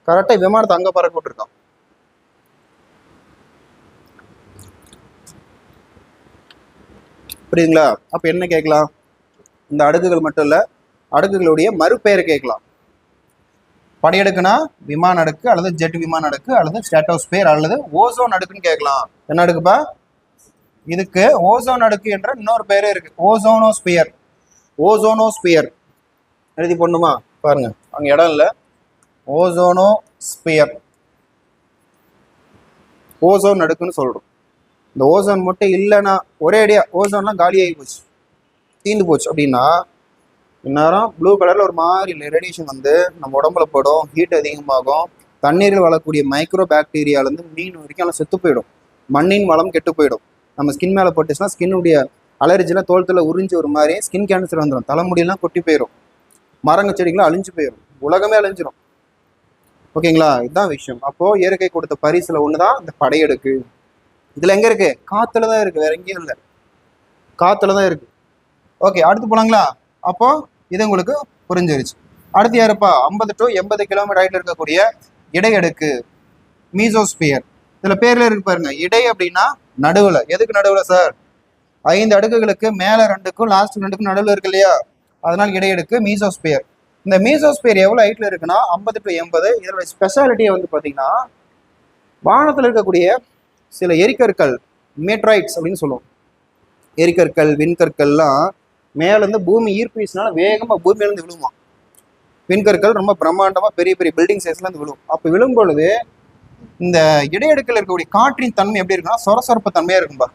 Speaker 1: கரெக்டாக விமானத்தை அங்கே பறக்க விட்டுருக்கான். புரியுதுங்களா? அப்போ என்ன கேட்கலாம்? இந்த அடுக்குகள் மட்டும் இல்லை, அடுக்குகளுடைய மறுபெயரை கேட்கலாம். படையெடுக்குன்னா விமான அடுக்கு, அல்லது ஜெட் விமான அடுக்கு, அல்லது ஸ்ட்ராட்டோஸ்பியர், அல்லது ஓசோன் அடுக்குன்னு கேட்கலாம். என்ன அடுக்குப்பா? இதுக்கு ஓசோன் அடுக்கு என்ற இன்னொரு பேரே இருக்கு, ஓசோனோஸ்பியர். எழுதி போடணுமா? பாருங்க, அங்க இடம் இல்லை. ஓசோனோஸ்பியர், ஓசோன் அடுக்குன்னு சொல்றோம். இந்த ஓசோன் மட்டும் இல்லைன்னா, ஒரே அடியா ஓசோன்லாம் காலியாகி போச்சு, தீந்து போச்சு அப்படின்னா, இந்நேரம் ப்ளூ கலர்ல ஒரு மாதிரி ரேடியேஷன் வந்து நம்ம உடம்புல படும், ஹீட் அதிகமாகும், தண்ணீரில் வளரக்கூடிய மைக்ரோ பாக்டீரியாலேருந்து மீன் வரைக்கும் எல்லாம் செத்து போயிடும், மண்ணின் வளம் கெட்டு போயிடும். நம்ம ஸ்கின் மேலே போட்டுச்சுன்னா ஸ்கின்னுடைய அலர்ஜிலாம் தோளத்தில் உறிஞ்சி ஒரு மாதிரி ஸ்கின் கேன்சர் வந்துடும், தலைமுடியெல்லாம் கொட்டி போயிடும், மரங்க செடிகளும் அழிஞ்சு போயிடும், உலகமே அழிஞ்சிடும். ஓகேங்களா? இதுதான் விஷயம். அப்போ இயற்கை கொடுத்த பரிசுல ஒண்ணுதான் இந்த படையெடுக்கு. இதுல எங்க இருக்கு? காத்துல தான் இருக்கு, வேற எங்கேயும் இல்லை, காத்துல தான் இருக்கு. ஓகே, அடுத்து போலாங்களா? அப்போ இது உங்களுக்கு புரிஞ்சிருச்சு. அடுத்து யாருப்பா? 50 to 80 கிலோமீட்டர் ஹைட்ல இருக்கக்கூடிய இடையடுக்கு, மீசோஸ்பியர். இதுல பேர்ல இருக்கு பாருங்க, இடை அப்படின்னா நடுவுல. எதுக்கு நடுவுல சார்? 5 அடுக்குகளுக்கு மேல 2க்கும் லாஸ்ட் 2க்கும் நடுவுல இருக்கு இல்லையா, அதனால இடையடுக்கு மீசோஸ்பியர். இந்த மீசோஸ்பியர் எவ்வளவு ஹைட்ல இருக்குன்னா 50 to 80. இதோட ஸ்பெஷாலிட்டியை வந்து பாத்தீங்கன்னா, வானத்துல இருக்கக்கூடிய சில எரிக்கற்கள், மேட்ராய்ட்ஸ் அப்படின்னு சொல்லுவோம், எரிக்கற்கள் விண்கற்கள்லாம் மேலேருந்து பூமி ஈர்ப்பு வீசினால வேகமாக பூமியிலேருந்து விழுமா. விண்கற்கள் ரொம்ப பிரம்மாண்டமா பெரிய பெரிய பில்டிங் சைஸ்ல இருந்து விழும். அப்போ விழும் பொழுது இந்த இடையடுக்கில் இருக்கக்கூடிய காற்றின் தன்மை எப்படி இருக்குன்னா சொரசொரப்பு தன்மையா இருக்கும்பா.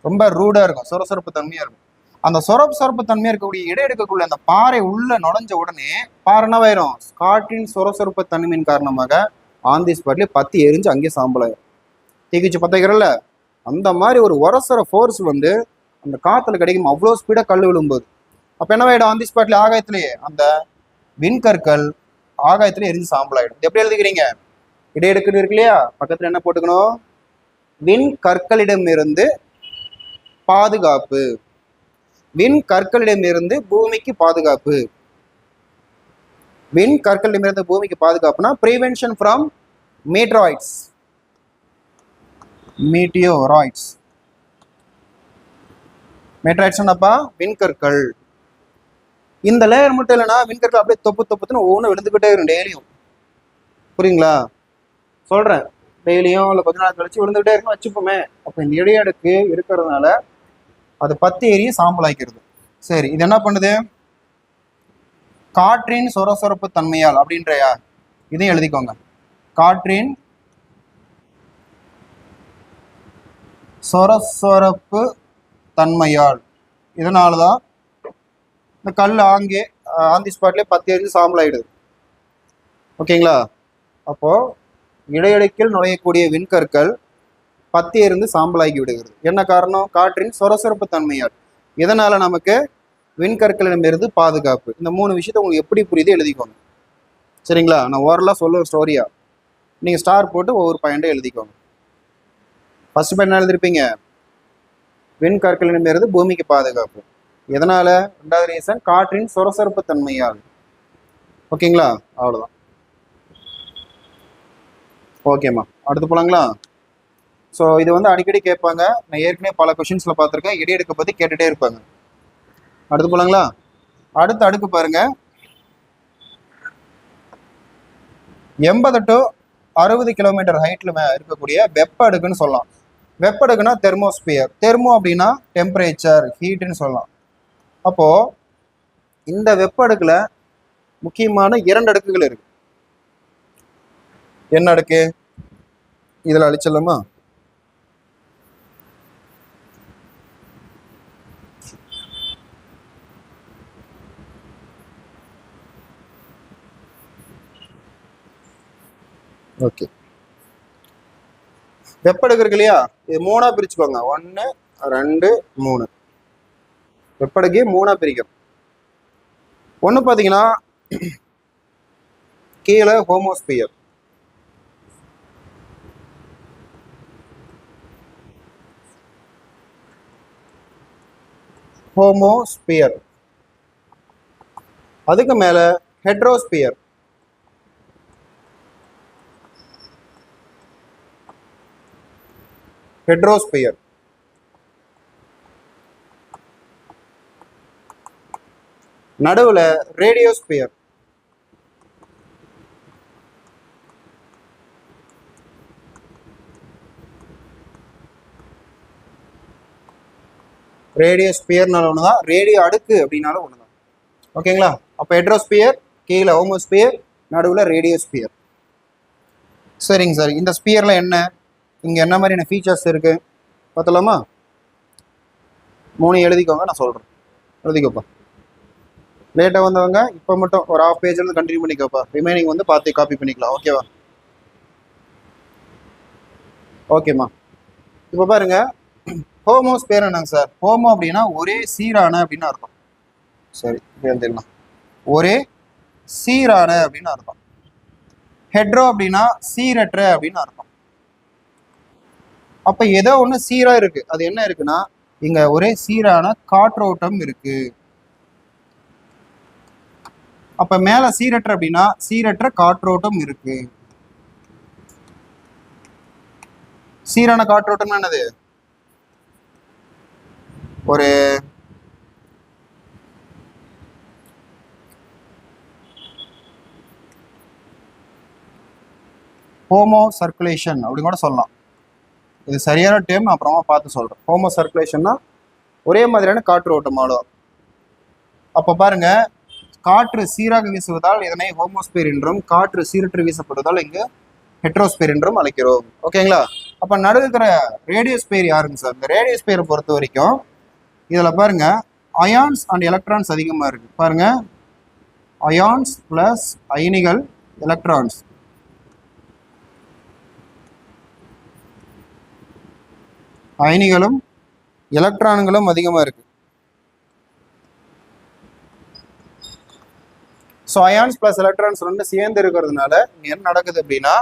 Speaker 1: ரொம்ப ரூடா இருக்கும், சொரசொரப்பு தன்மையா இருக்கும். அந்த சொரப்பு தன்மையா இருக்கக்கூடிய இடையடுக்கக்குள்ள அந்த பாறை உள்ள நுழைஞ்ச உடனே பாறை என்னவாயிரும்? காற்றின் சொரசொரப்பு தன்மையின் காரணமாக ஆந்தி ஸ்பாட்லயே பத்தி எரிஞ்சு அங்கேயே சாம்பலாயிரும். தீக்குச்சி பத்தைக்கிறல்ல, அந்த மாதிரி ஒரு உரசர ஃபோர்ஸ் வந்து அந்த காத்துல கிடைக்கும், அவ்வளோ ஸ்பீடா கல் விழும்போது. அப்ப என்னவாயிடும்? ஆந்தி ஸ்பாட்ல ஆகாயத்திலேயே அந்த விண்கற்கள் ஆகாயத்திலே எரிஞ்சு சாம்பல் ஆயிடும். எப்படி எழுதிக்கிறீங்க? இடையடுக்குன்னு இருக்கு இல்லையா, பக்கத்துல என்ன போட்டுக்கணும்? விண்கற்களிடமிருந்து பாதுகாப்பு, விண்கற்களிடமிருந்து பூமிக்கு பாதுகாப்பு. விண்கற்களிடமிருந்து பூமிக்கு பாதுகாப்புனா ப்ரிவென்ஷன் ஃப்ரம் மீட்டராய்ட்ஸ், மீட்டியோராய்ட்ஸ். மேட்ராய்ட்ஸ்னப்பா விண்கற்கள். இந்த லேயர் மட்டும் இல்லைன்னா விண்கற்கள் அப்படியே தொப்புன்னு ஒவ்வொன்றும் விழுந்துக்கிட்டே இருக்கும் டெய்லியும். புரியுங்களா? சொல்றேன், டெய்லியும் இல்லை கொஞ்ச நாள் கழிச்சு விழுந்துகிட்டே இருக்கும் வச்சுப்போமே. அப்போ இந்த இடையடுக்கு இருக்கிறதுனால அது பத்தி எரிய சாம்பலாக்கிறது. சரி, இது என்ன பண்ணுது? காற்றின் சொரசொரப்பு தன்மையால் அப்படின்றையா, இதையும் எழுதிக்கோங்க. காற்றின் சொரசொரப்பு தன்மையால், இதனாலதான் இந்த கல் ஆங்கே ஆந்தி ஸ்பாட்லேயே பத்தி எரிஞ்சு சாம்பல் ஆயிடுது. ஓகேங்களா? அப்போ இடையடுக்கில் நுழையக்கூடிய விண்கற்கள் பத்தி எரிந்து சாம்பலாகி விடுகிறது. என்ன காரணம்? காற்றின் சொரசொரப்பு தன்மையால். இதனால நமக்கு விண்கற்களிடமிருந்து பாதுகாப்பு. இந்த 3 விஷயத்த உங்களுக்கு எப்படி புரியுது எழுதிக்கோங்க. சரிங்களா? நான் ஓரலாக சொல்ல ஸ்டோரியா, நீங்க ஸ்டார் போட்டு ஒவ்வொரு பாயிண்ட்டும் எழுதிக்கோங்க. ஃபர்ஸ்ட் பாயிண்ட் என்ன எழுதிருப்பீங்க? விண்கற்களிடமிருந்து பூமிக்கு பாதுகாப்பு. எதனால? 2வது ரீசன் காற்றின் சொரசொரப்பு தன்மையால். ஓகேங்களா? அவ்வளவுதான். ஓகேம்மா, அடுத்து போலாங்களா? ஸோ இது வந்து அடிக்கடி கேட்பாங்க, நான் ஏற்கனவே பல கொஷின்ஸ்ல பார்த்துருக்கேன், இடையடுக்க பத்தி கேட்டுட்டே இருப்பாங்க. அடுத்து போலாங்களா? அடுத்த அடுக்கு பாருங்க, 80 to 60 கிலோமீட்டர் ஹைட்ல இருக்கக்கூடிய வெப்ப அடுக்குன்னு சொல்லலாம். வெப்ப அடுக்குன்னா தெர்மோஸ்பியர். தெர்மோ அப்படின்னா டெம்பரேச்சர், ஹீட்னு சொல்லலாம். அப்போ இந்த வெப்ப அடுக்குல முக்கியமான 2 அடுக்குகள் இருக்கு. என்ன அடுக்கு? இதுல அழிச்சலாமா? ஓகே, வெப்ப அடுக்கு இருக்கு இல்லையா, இது 3ஆ பிரிச்சுக்கோங்க. 1 2 3. வெப்ப அடுக்கு 3ஆ பிரிக்கும். ஒன்று பார்த்தீங்கன்னா கீழே ஹோமோஸ்பியர், ஹோமோஸ்பியர். அதுக்கு மேல ஹெட்ரோஸ்பியர். ஹெட்ரோஸ்பியர். நடுவுல ரேடியோஸ்பியர். ரேடியோஸ்பியர்னால ஒண்ணுதான், ரேடியோ அடுக்கு அப்படின்னாலும் ஒண்ணுதான். ஓகேங்களா? அப்ப ஹெட்ரோஸ்பியர், கீழே ஹோமோஸ்பியர், நடுவுல ரேடியோஸ்பியர். சரிங்க சார், இந்த ஸ்பியர்ல என்ன, இங்க என்ன மாதிரியான ஃபீச்சர்ஸ் இருக்கு பார்த்தலாமா? 3 எழுதிக்கோங்க, நான் சொல்றேன். எழுதிக்கோப்பா. லேட்டாக வந்தவங்க இப்போ மட்டும் ஒரு ½ பேஜ் இருந்து கண்டினியூ பண்ணிக்கோப்பா. ரிமைனிங் வந்து பார்த்து காப்பி பண்ணிக்கலாம். ஓகேவா? ஓகேம்மா. இப்போ பாருங்க, ஹோமோஸ்பியர் என்னங்க சார்? ஹோமோ அப்படின்னா ஒரே சீரான அப்படின்னு அர்த்தம். சரி, எழுதிடலாம். ஒரே சீரான அப்படின்னு அர்த்தம். ஹெட்ரோ அப்படின்னா சீரற்ற அப்படின்னு அர்த்தம். அப்ப ஏதோ ஒண்ணு சீரா இருக்கு, அது என்ன இருக்குன்னா இங்க ஒரே சீரான காற்றோட்டம் இருக்கு. அப்ப மேல சீரற்ற அப்படின்னா சீரற்ற காற்றோட்டம் இருக்கு. சீரான காற்றோட்டம் என்னது? ஒரு ஹோமோ சர்க்குலேஷன் அப்படின்னு கூட சொல்லலாம். இது சரியான டேம், நான் அப்புறமா பார்த்து சொல்றேன். ஹோமோ சர்க்குலேஷன்னா ஒரே மாதிரியான காற்று ஓட்டம் ஆடும். அப்போ பாருங்க, காற்று சீராக வீசுவதால் இதனை ஹோமோஸ்பியர் என்றும், காற்று சீரற்று வீசப்படுவதால் இங்கு ஹெட்ரோஸ்பியர் என்றும் அழைக்கிறோம். ஓகேங்களா? அப்போ நடுவில் இருக்கிற ரேடியோஸ்பியர் யாருங்க சார்? இந்த ரேடியோஸ்பியரை பொறுத்த வரைக்கும் இதில் பாருங்க அயான்ஸ் அண்ட் எலக்ட்ரான்ஸ் அதிகமாக இருக்கு. பாருங்க, அயான்ஸ் பிளஸ் அயனிகள், எலக்ட்ரான்ஸ். அயனிகளும் எலக்ட்ரான்களும் அதிகமாக இருக்கு. ஸோ அயான்ஸ் பிளஸ் எலக்ட்ரான்ஸ் ரெண்டு சேர்ந்து இருக்கிறதுனால என்ன நடக்குது அப்படின்னா,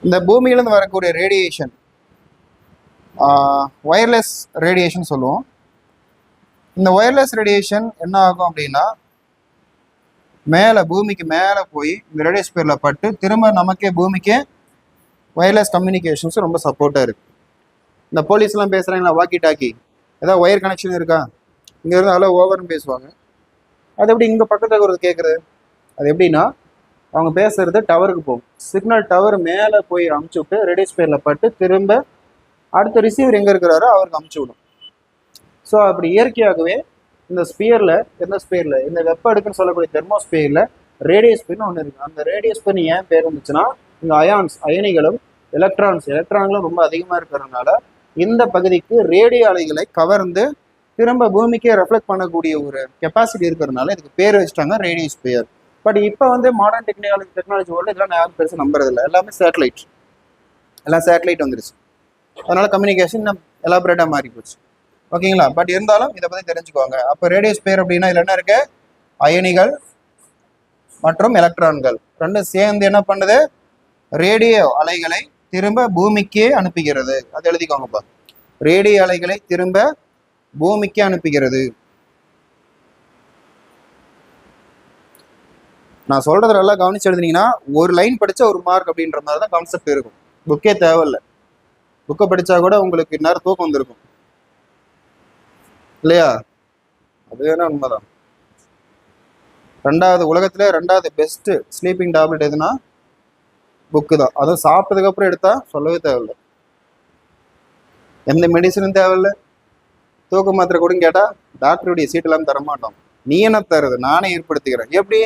Speaker 1: இந்த பூமியிலிருந்து வரக்கூடிய ரேடியேஷன், ஒயர்லெஸ் ரேடியேஷன் சொல்லுவோம். இந்த ஒயர்லெஸ் ரேடியேஷன் என்ன ஆகும் அப்படின்னா, மேலே பூமிக்கு மேலே போய் இந்த ரேடியோஸ்பியரில் பட்டு திரும்ப நமக்கே பூமிக்கே ஒயர்லெஸ் கம்யூனிகேஷன்ஸ் ரொம்ப சப்போர்ட்டாக இருக்குது. இந்த போலீஸ்லாம் பேசுகிறாங்களா வாக்கி டாக்கி, ஏதாவது ஒயர் கனெக்ஷன் இருக்கா, இங்கேருந்து அவ்வளோ ஓவர்னு பேசுவாங்க. அது எப்படி இங்கே பக்கத்தில் ஒரு கேட்குறது? அது எப்படின்னா, அவங்க பேசுறது டவருக்கு போகும், சிக்னல் டவர் மேலே போய் அமுச்சு விட்டு ரேடியோஸ்பியரில் பட்டு திரும்ப அடுத்த ரிசீவர் எங்கே இருக்கிறாரோ அவருக்கு அமுச்சு விடும். ஸோ அப்படி இயற்கையாகவே இந்த ஸ்பியரில், எந்த ஸ்பியரில், இந்த வெப்ப அடுக்குன்னு சொல்லக்கூடிய தெர்மோஸ்பியரில் ரேடியோஸ்பியர்னு ஒன்று இருக்குது. அந்த ரேடியோஸ்பியர் ஏன் பேர் இருந்துச்சுன்னா, இந்த அயான்ஸ் அயனிகளும் எலக்ட்ரான்களும் ரொம்ப அதிகமாக இருக்கிறதுனால இந்த பகுதிக்கு ரேடியோ அலைகளை கவர்ந்து திரும்ப பூமிக்கே ரெஃப்ளெக்ட் பண்ணக்கூடிய ஒரு கெப்பாசிட்டி இருக்கிறதுனால இதுக்கு பேர் வச்சுட்டாங்க ரேடியோஸ்பியர். பட் இப்போ வந்து மாடர்ன் டெக்னாலஜி வேர்ல்டு இதெல்லாம் யாரும் பெருசாக நம்புறது இல்லை. எல்லாமே சேட்டலைட், எல்லாம் சேட்டலைட் வந்துருச்சு. அதனால கம்யூனிகேஷன் இன்னும் எலாபரேட்டாக மாறி போச்சு. ஓகேங்களா? பட் இருந்தாலும் இதை பற்றி தெரிஞ்சுக்கோங்க. அப்போ ரேடியோஸ்பியர் அப்படின்னா இதில் என்ன இருக்கு? அயனிகள் மற்றும் எலக்ட்ரான்கள் ரெண்டும் சேர்ந்து என்ன பண்ணுது? ரேடியோ அலைகளை திரும்ப பூமிக்கே அனுப்புகிறது. அது எழுதிக்கோங்கப்பா. ரேடியோ அலைகளை திரும்ப பூமிக்கு அனுப்புகிறது. நான் சொல்றத நல்லா கவனிச்சு எழுதுனீங்கன்னா ஒரு லைன் படிச்சா ஒரு மார்க் அப்படின்ற மாதிரி தான் கான்செப்ட் இருக்கும். புக்கே தேவையில்லை. புக்கை படிச்சா கூட உங்களுக்கு நேரம் தூக்கம் வந்திருக்கும் இல்லையா? அது வேணா உண்மைதான். உலகத்துல ரெண்டாவது பெஸ்ட் ஸ்லீப்பிங் டேப்லெட் எதுனா புக்கு தான். அதுவும் சாப்பிட்டதுக்கு அப்புறம் எடுத்தா சொல்லவே தேவையில்லை. எந்த மெடிசனும் தேவையில்லை. தூக்க மாத்திரை கூட கேட்டால் டாக்டருடைய சீட்டெல்லாம் தரமாட்டோம். நீ என்ன தருது? நானே ஏற்படுத்திக்கிறேன். எப்படி?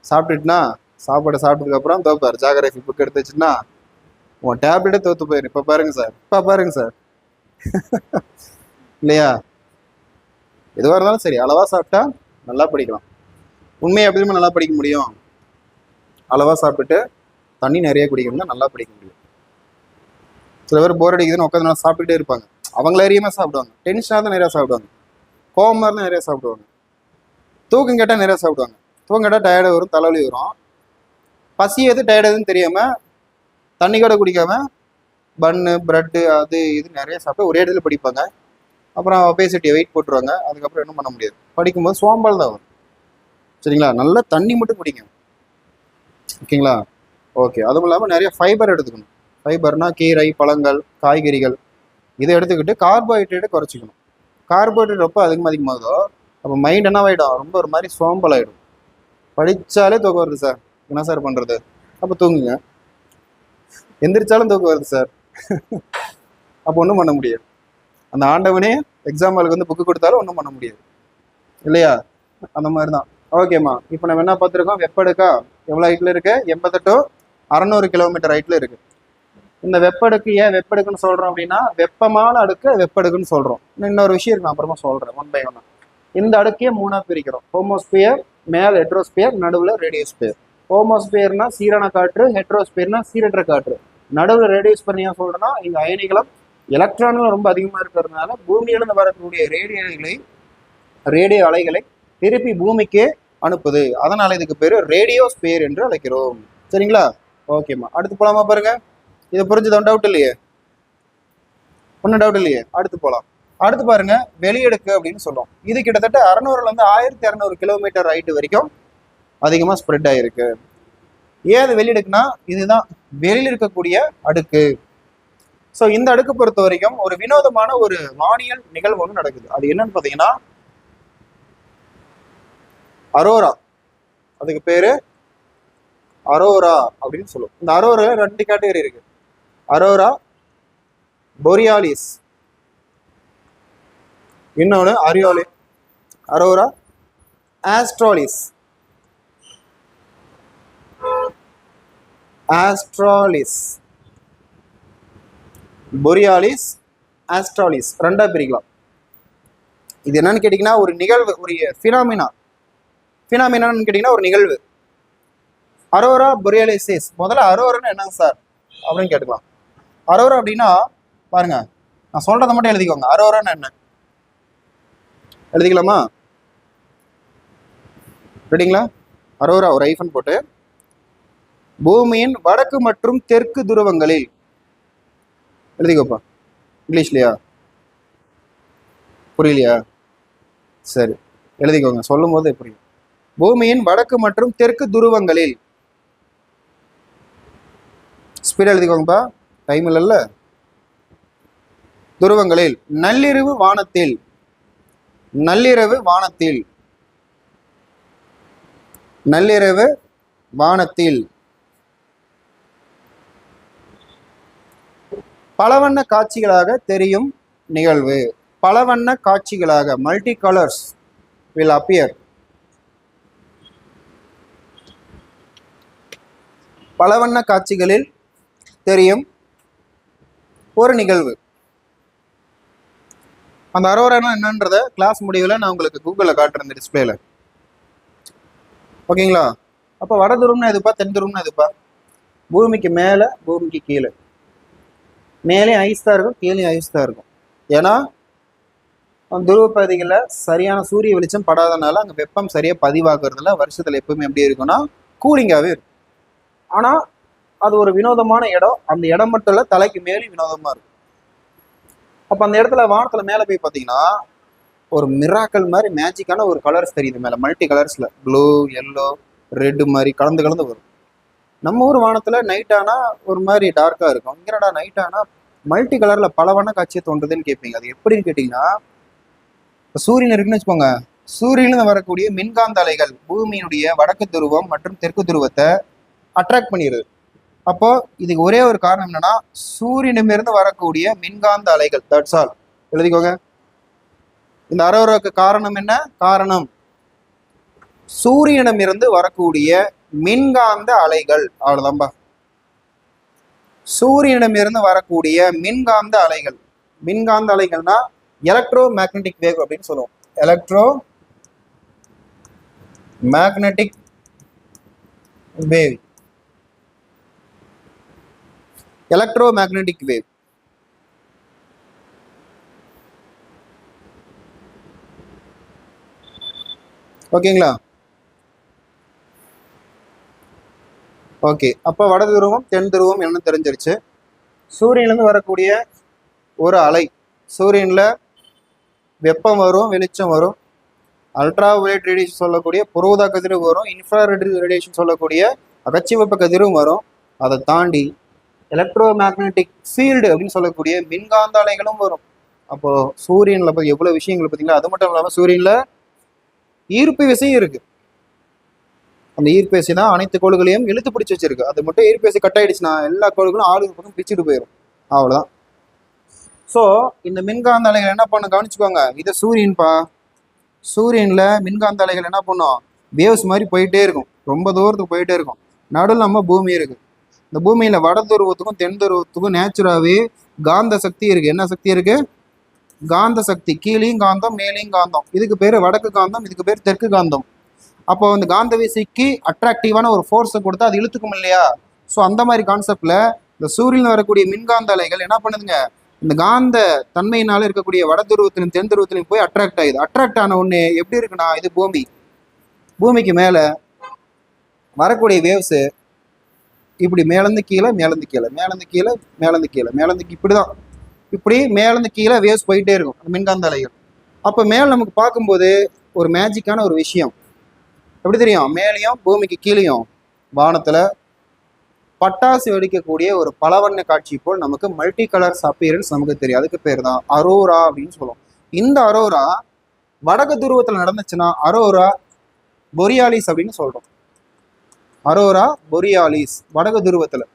Speaker 1: சாப்பிட்டுட்டுனா சாப்பிட்டதுக்கு அப்புறம் தோப்பார். ஜாகிரபி புக் எடுத்து வச்சுன்னா உன் டேப்லெட்டே தோத்து போயிரு. இப்போ பாருங்க சார் இல்லையா? எதுவாக இருந்தாலும் சரி, அளவா சாப்பிட்டா நல்லா படிக்கலாம். உண்மையை எப்படியுமே நல்லா படிக்க முடியும். அளவா சாப்பிட்டுட்டு தண்ணி நிறைய குடிக்கணும்னா நல்லா படிக்க முடியும். சில பேர் போர் அடிக்குதுன்னு உட்காந்து நல்லா சாப்பிட்டுட்டே இருப்பாங்க. அவங்கள அறியாமல் சாப்பிடுவாங்க. டென்ஷனாக தான் நிறையா சாப்பிடுவாங்க. கோவமாக இருந்தால் நிறையா சாப்பிடுவாங்க. தூக்கம் கேட்டால் நிறையா சாப்பிடுவாங்க. தூக்கம் கேட்டால் டயர்டு வரும், தலைவலி வரும். பசி எது டயர்டு எதுன்னு தெரியாமல் தண்ணி கூட குடிக்காமல் பன்னு ப்ரெட்டு அது இது நிறைய சாப்பிட்டு ஒரே இடத்துல படிப்பாங்க. அப்புறம் ஒபேசிட்டியை வெயிட் போட்டுருவாங்க. அதுக்கப்புறம் என்ன பண்ண முடியாது. படிக்கும்போது சோம்பல் தான் வரும். சரிங்களா? நல்லா தண்ணி மட்டும் குடிங்க. ஓகேங்களா? ஓகே. அதுவும் இல்லாமல் நிறைய ஃபைபர் எடுத்துக்கணும். ஃபைபர்னா கீரை, பழங்கள், காய்கறிகள் இதை எடுத்துக்கிட்டு கார்போஹைட்ரேட்டை குறைச்சிக்கணும். கார்போஹைட்ரேட் ரொம்ப அதிகமாகுதோ அப்போ மைண்ட் என்ன ஆகிடும்? ரொம்ப ஒரு மாதிரி சோம்பல் ஆகிடும். படித்தாலே தூக்கம் வருது சார், என்ன சார் பண்ணுறது? அப்போ தூங்குங்க. எந்திரிச்சாலும் தூக்கம் வருது சார், அப்போ ஒன்றும் பண்ண முடியாது. அந்த ஆண்டவனே எக்ஸாம் ஹாலுக்கு வந்து புக்கு கொடுத்தாலும் ஒன்றும் பண்ண முடியாது இல்லையா? அந்த மாதிரி தான். ஓகேம்மா, இப்போ நம்ம என்ன பார்த்துருக்கோம்? வெப்படுக்கா எவ்வளோ ஹைட்டில் இருக்கு? 88 600 கிலோமீட்டர் ஹைட்டில் இருக்கு. இந்த வெப்படுக்கு ஏன் வெப்படுக்குன்னு சொல்றோம் அப்படின்னா, வெப்பமான அடுக்கு வெப்படுக்குன்னு சொல்றோம். இன்னொரு விஷயம் இருக்கு, நான் அப்புறமா சொல்றேன் ஒன் பை ஒன்னா. இந்த அடுக்கையே 3ஆ பிரிக்கிறோம். ஹோமோஸ்பியர், மேல் ஹெட்ரோஸ்பியர், நடுவில் ரேடியோஸ்பியர். ஹோமோஸ்பியர்னா சீரான காற்று, ஹெட்ரோஸ்பியர்னா சீரற்ற காற்று. நடுவில் ரேடியோஸ்பியர் ஏன் சொல்றேன்னா, இங்க அயனிகளும் எலக்ட்ரான்களும் ரொம்ப அதிகமாக இருக்கிறதுனால பூமியிலிருந்து வரக்கூடிய ரேடியோ அலைகளை திருப்பி பூமிக்கு அனுப்புது. அதனால இதுக்கு பேரு ரேடியோஸ்பியர் என்று அழைக்கிறோம். சரிங்களா? ஓகேம்மா, அடுத்து போலாமா? பாருங்க, இதை புரிஞ்சுதான்? டவுட் இல்லையே? ஒன்றும் டவுட் இல்லையே? அடுத்து போகலாம். அடுத்து பாருங்க, வெளியெடுக்கு அப்படின்னு சொல்லுவோம். இது கிட்டத்தட்ட 600லேருந்து 1200 கிலோமீட்டர் ஹைட் வரைக்கும் அதிகமாக ஸ்ப்ரெட் ஆகிருக்கு. ஏன் அது வெளியெடுக்குன்னா, இதுதான் வெளியில் இருக்கக்கூடிய அடுக்கு. ஸோ இந்த அடுக்கு பொறுத்த வரைக்கும் ஒரு வினோதமான ஒரு வானியல் நிகழ்வு ஒன்று நடக்குது. அது என்னன்னு பார்த்தீங்கன்னா அரோரா. அதுக்கு பேரு அரோரா அப்படின்னு சொல்லுவோம். இந்த அரோரா 2 கேட்டகரி இருக்கு. அரோரா பொரியாலிஸ், இன்னொன்று அரோரா ஆஸ்ட்ராலிஸ். பொரியாலிஸ், ஆஸ்ட்ராலிஸ் ரெண்டா பிரிக்கலாம். இது என்னன்னு கேட்டீங்கன்னா ஒரு நிகழ்வு, ஒரு ஃபினாமினான்னு கேட்டீங்கன்னா ஒரு நிகழ்வு. அரோரா பொரியாலிசிஸ். முதல்ல அரோரான்னு என்னங்க சார் அப்படின்னு கேட்டுக்கலாம். அரோரா அப்படின்னா பாருங்க, நான் சொல்றதை மட்டும் எழுதிக்கோங்க. அரோரான்னு என்ன எழுதிக்கலாமா? ரெடிங்களா? அரோரா ஒரு ஐஃபன் போட்டு, பூமியின் வடக்கு மற்றும் தெற்கு துருவங்களில் எழுதிக்கோப்பா. இங்கிலீஷ்லையா? புரியலையா? சரி, எழுதிக்கோங்க, சொல்லும் போது புரியும். பூமியின் வடக்கு மற்றும் தெற்கு துருவங்களில், ஸ்பீட் எழுதிக்கோங்கப்பா, டைம் இல்லைல்ல. துருவங்களில் நள்ளிரவு வானத்தில் பலவண்ண காட்சிகளாக தெரியும் நிகழ்வு. பலவண்ண காட்சிகளாக, மல்டி கலர்ஸ் வில் அப்பியர். பலவண்ண காட்சிகளில் தெரியும் ஒரு நிகழ்வு. அந்த அரோரானா என்னன்றத கிளாஸ் முடிவில் நான் உங்களுக்கு கூகுளில் காட்டுறேன், இந்த டிஸ்பிளேல. ஓகேங்களா? அப்போ வட துருவம்னா எதுப்பா, தென் துருவம்னா எதுப்பா? பூமிக்கு மேலே, பூமிக்கு கீழே. மேலே ஐஸ் தான் இருக்கும், கீழே ஐஸ் தான் இருக்கும். ஏன்னா துருவ பகுதிகளில் சரியான சூரிய வெளிச்சம் படாதனால அங்கே வெப்பம் சரியாக பதிவாக்குறதுல வருஷத்தில் எப்பவுமே எப்படி இருக்குன்னா கூலிங்காகவே இருக்கும். ஆனால் அது ஒரு வினோதமான இடம். அந்த இடம் மட்டும் இல்லை, தலைக்கு மேலே வினோதமாக இருக்கும். அப்போ அந்த இடத்துல வானத்தில் மேலே போய் பார்த்தீங்கன்னா ஒரு மிராக்கல் மாதிரி மேஜிக்கான ஒரு கலர்ஸ் தெரியுது மேலே, மல்டி கலர்ஸில் ப்ளூ, எல்லோ, ரெட்டு மாதிரி கலந்து வரும். நம்ம ஊர் வானத்தில் நைட் ஆனால் ஒரு மாதிரி டார்க்காக இருக்கும். இங்கடா நைட் ஆனால் மல்டி கலரில் பல வண்ண காட்சியை தோன்றுதுன்னு கேட்பீங்க. அது எப்படின்னு கேட்டிங்கன்னா, இப்போ சூரியன் இருக்குன்னு வச்சுக்கோங்க. சூரியனில் வரக்கூடிய மின்காந்த அலைகள் பூமியினுடைய வடக்கு துருவம் மற்றும் தெற்கு துருவத்தை அட்ராக்ட் பண்ணிடுது. அப்போ இதுக்கு ஒரே ஒரு காரணம் என்னன்னா, சூரியனிடமிருந்து வரக்கூடிய மின்காந்த அலைகள். தட்ஸ் ஆல், எழுதிக்கோங்க. இந்த அரோராவுக்கு காரணம் என்ன? காரணம் சூரியனிடமிருந்து வரக்கூடிய மின்காந்த அலைகள். அவ்வளவுதான்பா. சூரியனிடமிருந்து வரக்கூடிய மின்காந்த அலைகள். மின்காந்த அலைகள்னா எலக்ட்ரோ மேக்னெட்டிக் வேவ் அப்படின்னு சொல்லுவோம். Electro magnetic wave. Electro magnetic wave. ஓகேங்களா? ஓகே, அப்போ வட துருவம் தென் துருவம் என்னன்னு தெரிஞ்சிருச்சு. சூரியன்லேருந்து வரக்கூடிய ஒரு அலை, சூரியனில் வெப்பம் வரும், வெளிச்சம் வரும். அல்ட்ரா வயலட் ரேடியேஷன் சொல்லக்கூடிய புறஊதா கதிரும் வரும், இன்ஃப்ராரெட் ரேடியேஷன் சொல்லக்கூடிய அகச்சிவப்பு கதிரும் வரும். அதை தாண்டி எலக்ட்ரோ மேக்னெட்டிக் ஃபீல்டு அப்படின்னு சொல்லக்கூடிய மின்காந்த அலைகளும் வரும். அப்போது சூரியனில் எவ்வளோ விஷயங்கள் பார்த்தீங்களா? அது மட்டும் இல்லாமல் சூரியனில் ஈர்ப்பு விசையும் இருக்குது. அந்த ஈர்ப்பு விசை தான் அனைத்து கோள்களையும் இழுத்து பிடிச்சி வச்சிருக்கு. அது மட்டும் ஈர்ப்பு விசை கட் ஆயிடுச்சுன்னா எல்லா கோள்களும் ஆளுக்கு பக்கம் பிச்சுட்டு போயிடும். அவ்வளோதான். ஸோ இந்த மின்காந்த அலைகள் என்ன பண்ண கவனிச்சுக்கோங்க. இது சூரியன்பா. சூரியனில் மின்காந்த அலைகள் என்ன பண்ணும்? வேவ்ஸ் மாதிரி போயிட்டே இருக்கும், ரொம்ப தூரத்துக்கு போயிட்டே இருக்கும். நடுவில் நம்ம பூமி இருக்குது. இந்த பூமியில் வட துருவத்துக்கும் தென் துருவத்துக்கும் நேச்சுராகவே காந்த சக்தி இருக்குது. என்ன சக்தி இருக்குது? காந்த சக்தி. கீழையும் காந்தம், மேலேயும் காந்தம். இதுக்கு பேர் வடக்கு காந்தம், இதுக்கு பேர் தெற்கு காந்தம். அப்போ அந்த காந்த விசைக்கு அட்ராக்டிவான ஒரு ஃபோர்ஸை கொடுத்தா அது இழுத்துக்கும் இல்லையா? ஸோ அந்த மாதிரி கான்செப்டில் இந்த சூரியனில் வரக்கூடிய மின்காந்த அலைகள் என்ன பண்ணுதுங்க? இந்த காந்த தன்மையினால இருக்கக்கூடிய வட துருவத்திலும் தென் துருவத்திலையும் போய் அட்ராக்ட் ஆகுது. அட்ராக்ட் ஆன ஒன்று எப்படி இருக்குன்னா, இது பூமிக்கு மேலே வரக்கூடிய வேவ்ஸு இப்படி மேலேருந்து கீழே மேலேருந்து கீழே மேலேருந்து கீழே மேலேருந்து கீழே மேலேருந்து இப்படி தான், இப்படி மேலேருந்து கீழே வேவ்ஸ் போயிட்டே இருக்கும் அந்த மின்காந்த அலைகள். அப்போ மேலே நமக்கு பார்க்கும்போது ஒரு மேஜிக்கான ஒரு விஷயம் எப்படி தெரியும், மேலேயும் பூமிக்கு கீழேயும் வானத்தில் பட்டாசு வெடிக்கக்கூடிய ஒரு பலவண்ண காட்சி போல் நமக்கு மல்டி கலர்ஸ் அப்பியரன்ஸ் நமக்கு தெரியும். அதுக்கு பேர் தான் அரோரா அப்படின்னு சொல்லுவோம். இந்த அரோரா வடக்கு துருவத்தில் நடந்துச்சுன்னா அரோரா பொரியாலிஸ் அப்படின்னு சொல்றோம். அரோரா பொரியாலிஸ் வடக்கு துருவத்தில்.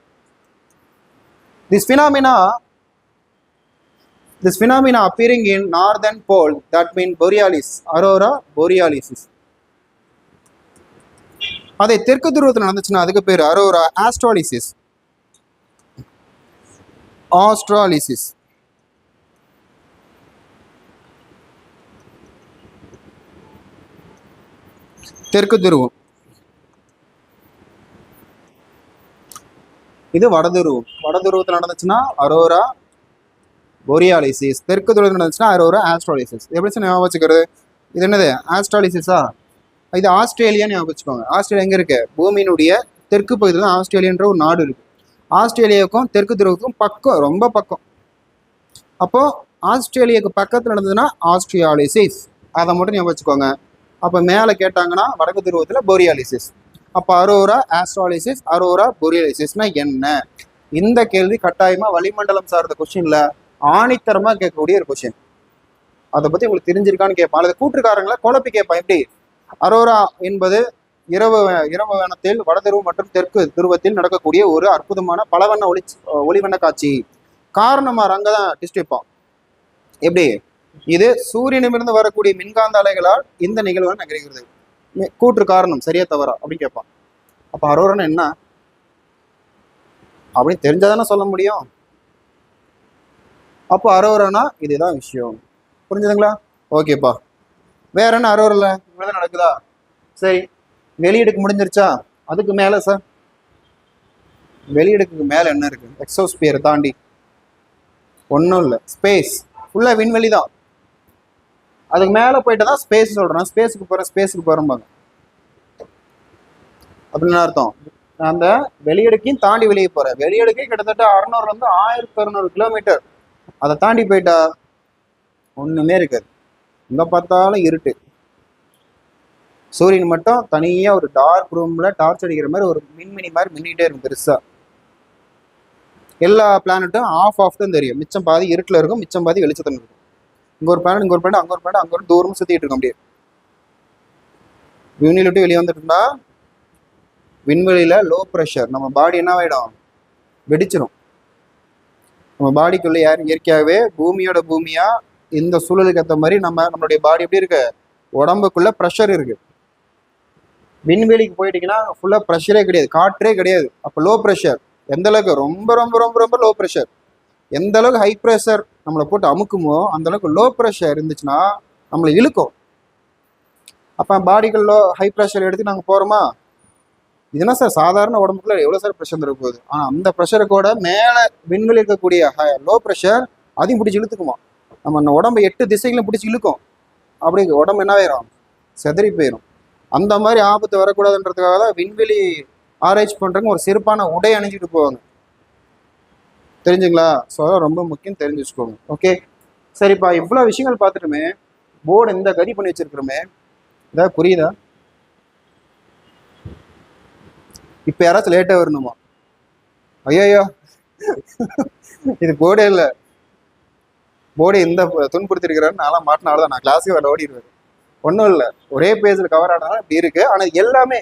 Speaker 1: This phenomena appearing in northern pole, that mean borealis, aurora borealis. அதே தெற்கு துருவத்தில் நடந்துச்சுன்னா அதுக்கு பேர் அரோரா ஆஸ்ட்ராலிசிஸ். ஆஸ்ட்ராலிசிஸ். தெற்கு துருவம். இது வடதுருவம். வடதுருவத்தில் நடந்துச்சுன்னா அரோரா பொரியாலிசிஸ். தெற்கு துருவத்தில் நடந்துச்சுன்னா அரோரா ஆஸ்ட்ராலிசிஸ். எப்படி ஞாபகம் வச்சுக்கிறது? இது என்னது, ஆஸ்ட்ராலிசிஸா? இது ஆஸ்திரேலியான்னு ஞாபகம் வச்சுக்கோங்க. ஆஸ்திரேலியா எங்கே இருக்கு? பூமியினுடைய தெற்கு பகுதியில் தான் ஆஸ்திரேலியான்ற ஒரு நாடு இருக்கு. ஆஸ்திரேலியாவுக்கும் தெற்கு துருவத்துக்கும் பக்கம், ரொம்ப பக்கம். அப்போ ஆஸ்திரேலியாவுக்கு பக்கத்தில் நடந்ததுன்னா ஆஸ்ட்ரியாலிசிஸ். அதை மட்டும் ஞாபகம் வச்சுக்கோங்க. அப்போ மேலே கேட்டாங்கன்னா வடக்கு துருவத்தில் பொரியாலிசிஸ். அப்போ அரோரா ஆஸ்ட்ராலிசிஸ், அரோரா பொரியாலிசிஸ்னா என்ன? இந்த கேள்வி கட்டாயமாக வளிமண்டலம் சார்ந்த கொஸ்டின்ல ஆணித்தரமாக கேட்கக்கூடிய ஒரு கொஸ்டின். அதை பற்றி உங்களுக்கு தெரிஞ்சிருக்கான்னு கேட்பான். அல்லது கூற்றுக்காரங்களை குழப்பி கேட்பான். எப்படி? அரோரா என்பது இரவு வானத்தில் வடதுருவம் மற்றும் தெற்கு துருவத்தில் நடக்கக்கூடிய ஒரு அற்புதமான பலவண்ண ஒளிவண்ண காட்சி. காரணமாக அங்கதான் டிஸ்ட் வைப்பான். எப்படி? இது சூரியனிலிருந்து வரக்கூடிய மின்காந்த அலைகளால் இந்த நிகழ்வு நகர்கிறது. கூற்று காரணம் சரியா தவறா அப்படின்னு கேட்பான். அப்ப அரோரான்னு என்ன அப்படின்னு தெரிஞ்சாதானே சொல்ல முடியும். அப்போ அரோரானா இதுதான் விஷயம். புரிஞ்சுதுங்களா? ஓகேப்பா. வேற என்ன அரோரில் இவ்வளோதான் நடக்குதா? சரி, வெளியிடுக்கு முடிஞ்சிருச்சா? அதுக்கு மேலே சார், வெளியிடுக்கு மேலே என்ன இருக்கு? எக்ஸோஸ்பியரை தாண்டி ஒன்றும் இல்லை. ஸ்பேஸ் ஃபுல்லாக விண்வெளி தான். அதுக்கு மேலே போயிட்டு தான் ஸ்பேஸ் சொல்கிறேன். ஸ்பேஸுக்கு போகிறோம்பாங்க. அப்படின்னு அர்த்தம். அந்த வெளியிடுக்கையும் தாண்டி வெளியே போகிறேன். வெளியிடுக்கே கிட்டத்தட்ட 600 1600 கிலோமீட்டர். அதை தாண்டி போயிட்டா ஒன்றுமே இருக்காது. எங்கே பார்த்தாலும் இருட்டு. சூரியன் மட்டும் தனியாக ஒரு டார்க் ரூமில் டார்ச் அடிக்கிற மாதிரி ஒரு மின்மினி மாதிரி மின்னிகிட்டே இருக்கும் பெருசாக. எல்லா பிளானட்டும் ஆஃப் தான் தெரியும். மிச்சம் பாதி இருட்டில் இருக்கும், மிச்சம் பாதி வெளிச்சத்தில் இருக்கும். இங்கே ஒரு பிளானட், இங்கே ஒரு பிளானட், அங்கே ஒரு பிளானட், அங்கே ஒரு தூரம் சுற்றிட்டு இருக்கும். அப்படியே விண்வெளி விட்டு வெளியே வந்துட்டுனா விண்வெளியில் லோ ப்ரெஷர் நம்ம பாடி என்ன ஆகிடும்? வெடிச்சிடும். நம்ம பாடிக்குள்ளே இயற்கையாகவே பூமியா இந்த சூழலுக்கு ஏற்ற மாதிரி நம்மளுடைய பாடி எப்படி இருக்கு? உடம்புக்குள்ள ப்ரெஷர் இருக்கு. விண்வெளிக்கு போயிட்டீங்கன்னா ஃபுல்லாக ப்ரெஷரே கிடையாது, காற்றே கிடையாது. அப்போ லோ ப்ரெஷர் எந்த அளவுக்கு? ரொம்ப ரொம்ப ரொம்ப ரொம்ப லோ ப்ரெஷர். எந்த அளவுக்கு ஹை ப்ரெஷர் நம்மளை போட்டு அமுக்குமோ அந்த அளவுக்கு லோ ப்ரெஷர் இருந்துச்சுன்னா நம்மளை இழுக்கும். அப்போ பாடிகள் ஹை ப்ரெஷர் எடுத்து நாங்கள் போகிறோமா? இதுனா சார் சாதாரண உடம்புக்குள்ள எவ்வளோ சார் ப்ரெஷர் இருக்க போகுது? ஆனால் அந்த ப்ரெஷருக்கூட மேலே விண்வெளி இருக்கக்கூடிய லோ ப்ரெஷர் அதையும் பிடிச்சி இழுத்துக்குமா. நம்ம உடம்பு 8 திசைகளும் பிடிச்சி இழுக்கும். அப்படி உடம்பு என்ன ஆயிரும்? செதறி போயிடும். அந்த மாதிரி ஆபத்து வரக்கூடாதுன்றதுக்காக தான் விண்வெளி ஆராய்ச்சி பண்ணுறவங்க ஒரு சிறப்பான உடை அணிஞ்சிட்டு போவாங்க. தெரிஞ்சுங்களா? ஸோ ரொம்ப முக்கியம், தெரிஞ்சு வச்சுக்கோங்க. ஓகே, சரிப்பா. இவ்வளோ விஷயங்கள் பார்த்துட்டுமே போர்டு இந்த கதி பண்ணி வச்சிருக்கிறோமே, இதாக புரியுதா? இப்போ யாராச்சும் லேட்டாக வரணுமா? ஐயோ இது போர்டே இல்லை. போர்டு எந்த துன்புறுத்திருக்கிறான்னு நான்லாம் மாட்டினால்தான் நான் கிளாஸுக்கு வர ஓடிடுவேன். ஒன்றும் இல்லை, ஒரே பேஜில் கவர் ஆனாலும் இப்படி இருக்கு. ஆனால் எல்லாமே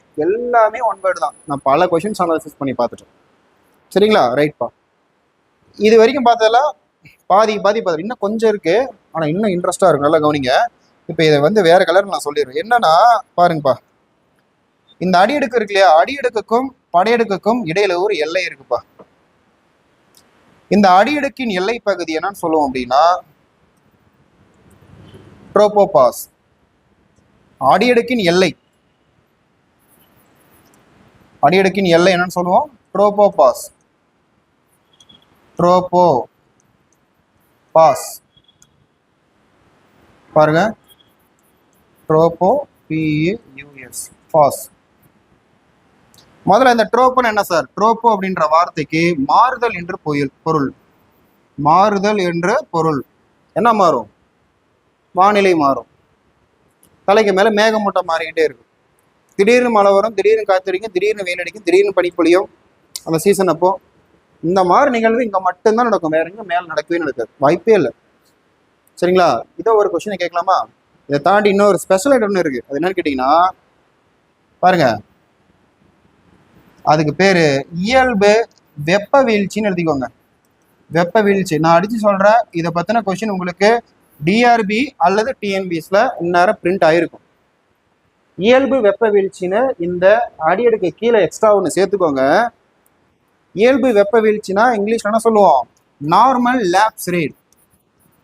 Speaker 1: ஒன் வேர்டு தான். நான் பல கொஷின்ஸ் அனாலிசிஸ் பண்ணி பார்த்துட்டேன். சரிங்களா? ரைட்ப்பா. இது வரைக்கும் பார்த்ததெல்லாம் பாதி பார்த்துட்டு இன்னும் கொஞ்சம் இருக்கு. ஆனால் இன்னும் இன்ட்ரெஸ்டாக இருக்கும். நல்லா கவனிங்க. இப்போ இதை வேற கலர் நான் சொல்லிடுறேன். என்னன்னா பாருங்கப்பா, இந்த அடியெடுக்கு இருக்கு இல்லையா? அடியெடுக்குக்கும் படையெடுக்குக்கும் இடையில ஒரு எல்லை இருக்குப்பா. இந்த அடியெடுக்கின் எல்லை பகுதி என்னன்னு சொல்லுவோம் அப்படின்னா ட்ரோபோபாஸ். அடியெடுக்கின் எல்லை என்னன்னு சொல்லுவோம்? ட்ரோபோபாஸ். பாருங்க, ட்ரோபோ PAUS. பாஸ். முதல்ல இந்த ட்ரோப்புன்னு என்ன சார்? ட்ரோப்பு அப்படின்ற வார்த்தைக்கு மாறுதல் என்று பொருள். மாறுதல் என்ற பொருள். என்ன மாறும்? வானிலை மாறும். தலைக்கு மேல மேகமூட்டம் மாறிக்கிட்டே இருக்கும். திடீர்னு மழை வரும், திடீர்னு காத்தடிக்கும், திடீர்னு வெயில் அடிக்கும், திடீர்னு பனிப்பொழியும். அந்த சீசன் அப்போ இந்த மாதிரி நிகழ்வு இங்க மட்டும்தான் நடக்கும், வேற எங்க மேல நடக்கவே நடக்காது, வாய்ப்பே இல்லை. சரிங்களா? இதை ஒரு கொஸ்டினை கேட்கலாமா? இதை தாண்டி இன்னொரு ஸ்பெஷல் ஐட்டம் இருக்கு. அது என்னன்னு கேட்டீங்கன்னா பாருங்க, அதுக்கு பேரு இயல்பு வெப்ப வீழ்ச்சின்னு எழுதிக்கோங்க. வெப்ப வீழ்ச்சி நான் அடிச்சு சொல்றேன். இதை பத்தின கொஸ்டின் உங்களுக்கு டிஆர்பி அல்லது டிஎன்பிஎஸ்ல இந்நேரம் பிரிண்ட் ஆயிருக்கும். இயல்பு வெப்ப வீழ்ச்சின்னு இந்த அடியெடுக்க கீழே எக்ஸ்ட்ரா ஒன்று சேர்த்துக்கோங்க. இயல்பு வெப்ப வீழ்ச்சினா இங்கிலீஷ்ல என்ன சொல்லுவோம்? Normal lapse rate.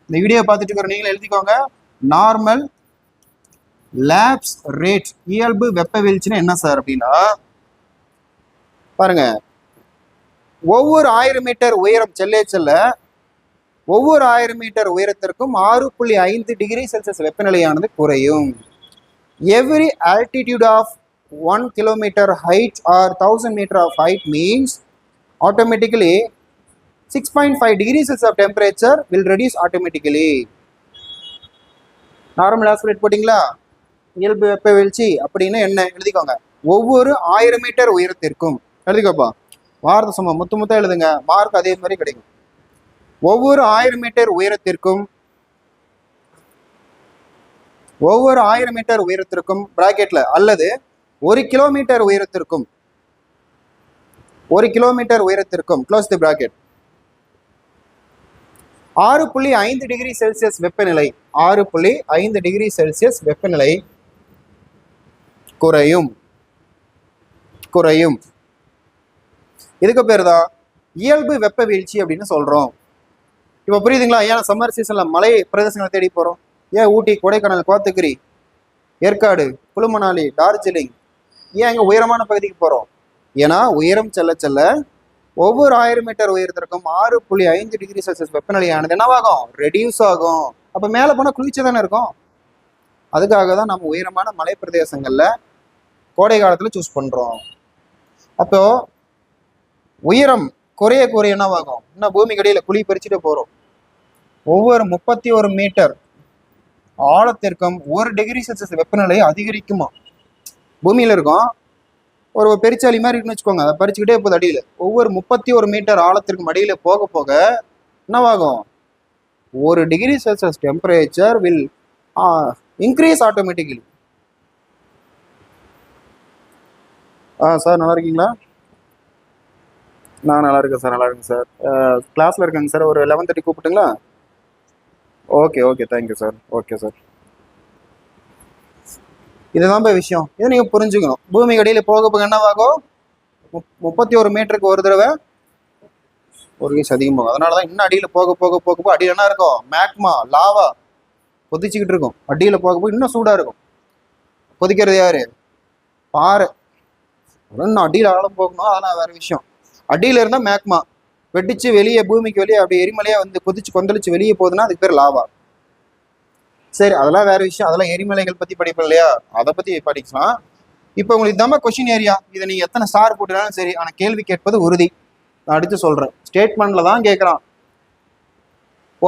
Speaker 1: இந்த வீடியோ பார்த்துட்டு இருக்கிற நீங்களும் எழுதிக்கோங்க. Normal lapse rate. இயல்பு வெப்ப வீழ்ச்சினா என்ன சார் அப்படின்னா பாருங்க, ஒவ்வொரு 1000 மீட்டர் உயரம் செல்ல ஒவ்வொரு 1000 மீட்டர் உயரத்திற்கும் 6.5 டிகிரி செல்சியஸ் வெப்பநிலையானது குறையும். Every altitude of 1 kilometre height or 1000 metre of height means automatically 6.5 degrees Celsius of temperature will reduce automatically. Normal lapse rate போட்டிங்களா? இயல்பு வெப்ப வீழ்ச்சி அப்படின்னு என்ன எழுதிக்கோங்க. ஒவ்வொரு 1000 மீட்டர் உயரத்திற்கும் எழுதிக்கோப்பா. வார்த்தை சும்மா முத்து எழுதுங்க, மார்க் அதே மாதிரி கிடைக்கும். ஒவ்வொரு 1000 மீட்டர் உயரத்திற்கும் ஒவ்வொரு 1000 மீட்டர் உயரத்திற்கும் பிராக்கெட்ல அல்லது 1 கிலோமீட்டர் உயரத்திற்கும் 1 கிலோமீட்டர் உயரத்திற்கும் close the bracket 6.5 degree Celsius வெப்பநிலை 6.5 டிகிரி செல்சியஸ் வெப்பநிலை குறையும். இதுக்கு பேர் தான் இயல்பு வெப்ப வீழ்ச்சி அப்படின்னு சொல்றோம். இப்போ புரியுதுங்களா? ஏன்னா சம்மர் சீசன்ல மலை பிரதேசங்களை தேடி போறோம். ஏன் ஊட்டி, கொடைக்கானல், கோத்தகிரி, ஏற்காடு, குளுமணாலி, டார்ஜிலிங், ஏன் அங்கே உயரமான பகுதிக்கு போறோம்? ஏன்னா உயரம் செல்ல ஒவ்வொரு 1000 மீட்டர் உயரத்திற்கும் 6.5 டிகிரி செல்சியஸ் வெப்பநிலையானது என்னவாகும்? ரெடியூஸ் ஆகும். அப்போ மேலே போனால் குளிர்ச்சி தானே இருக்கும். அதுக்காக தான் நம்ம உயரமான மலை பிரதேசங்கள்ல கோடை காலத்துல சூஸ் பண்றோம். அப்போ உயரம் குறைய என்னவாகும்? இன்னும் பூமி கடியில குழி பறிச்சுட்டு போறோம். ஒவ்வொரு 31 மீட்டர் ஆழத்திற்கும் 1 டிகிரி செல்சியஸ் வெப்பநிலை அதிகரிக்குமா? பூமியில இருக்கும் ஒரு பெருச்சாலி மாதிரி இருக்குன்னு வச்சுக்கோங்க, அதை பறிச்சுக்கிட்டே போகுது அடியில. ஒவ்வொரு 31 மீட்டர் ஆழத்திற்கும் அடியில போக என்னவாகும்? 1 degree Celsius temperature will increase automatically. Sir நல்லா இருக்கீங்களா? நான் நல்லா இருக்கேன் சார். கிளாஸ்ல இருக்கேங்க சார். ஒரு 11:30 கூப்பிட்டுங்களா? Okay thank you sir. Okay sir, இதுதான் விஷயம். இதை நீங்க புரிஞ்சுக்கணும். பூமி அடியில் போக என்னவாகும்? 31 மீட்டருக்கு ஒரு தடவை 1 கேஸ் அதிகமாகும். அதனாலதான் இன்னும் அடியில போக அடியில் என்ன இருக்கும்? மேக்மா, லாவா கொதிச்சுக்கிட்டு இருக்கும். அடியில போக இன்னும் சூடா இருக்கும். கொதிக்கிறது யாரு? பாறை. இன்னும் அடியில் ஆழம் போகணும், அதெல்லாம் வேற விஷயம். அடியில இருந்தா மேக்மா வெடிச்சு வெளியே பூமிக்கு வெளியே அப்படி எரிமலையா வந்து கொந்தளிச்சு வெளியே போகுதுன்னா அதுக்கு பேர் லாவா. சரி, அதெல்லாம் வேற விஷயம். அதெல்லாம் எரிமலைகள் பத்தி படிப்போம் இல்லையா? அதை பத்தி படிக்கலாம். இப்போ உங்களுக்கு இதாம கொஸ்டின் ஏரியா. இதை நீங்க எத்தனை ஸ்டார் போட்டுனாலும் சரி, ஆனா கேள்வி கேட்பது உறுதி. நான் அடிச்சு சொல்றேன், ஸ்டேட்மெண்ட்ல தான் கேட்கறான்.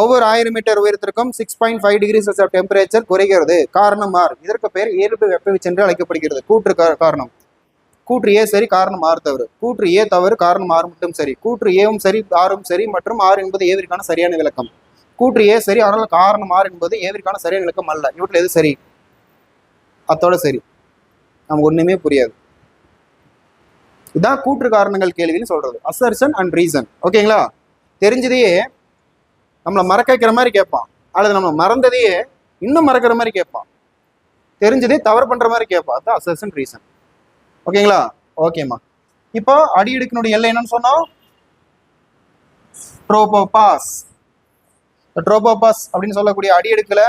Speaker 1: ஒவ்வொரு 1000 மீட்டர் உயரத்திற்கும் 6.5 டிகிரி செல்சியஸ் டெம்பரேச்சர் குறைகிறது. காரணம் ஆர். இதற்கு பேர் இயல்பு வெப்ப வீழ்ச்சி என்று அழைக்கப்படுகிறது. கூற்று காரணம். கூற்று ஏ சரி, காரணம் ஆறு தவறு. கூற்று ஏ தவறு, காரணம் ஆறு மட்டும் சரி. கூற்று ஏவும் சரி, ஆறும் சரி மற்றும் ஆறு என்பது ஏவிற்கான சரியான விளக்கம். கூற்று ஏ சரி, ஆனால் காரணம் ஆறு என்பது ஏவிற்கான சரியான விளக்கம் அல்ல. இவற்றில் எது சரி? அத்தோட சரி. நமக்கு ஒண்ணுமே புரியாது. இதான் கூற்று காரணங்கள் கேள்வின்னு சொல்றது. Assertion and reason. ஓகேங்களா? தெரிஞ்சதையே நம்மளை மறக்க வைக்கிற மாதிரி கேட்பான், அல்லது நம்ம மறந்ததையே இன்னும் மறக்கிற மாதிரி கேட்பான், தெரிஞ்சதே தவறு பண்ற மாதிரி கேட்பான். அதுதான் அசர்ஷன், ரீசன். ஓகேங்களா? ஓகேம்மா. இப்போ அடியெடுக்கினுடைய எல்லை என்னன்னு சொன்னோம்? ட்ரோபோபாஸ். ட்ரோபோபாஸ் அப்படின்னு சொல்லக்கூடிய அடியெடுக்கல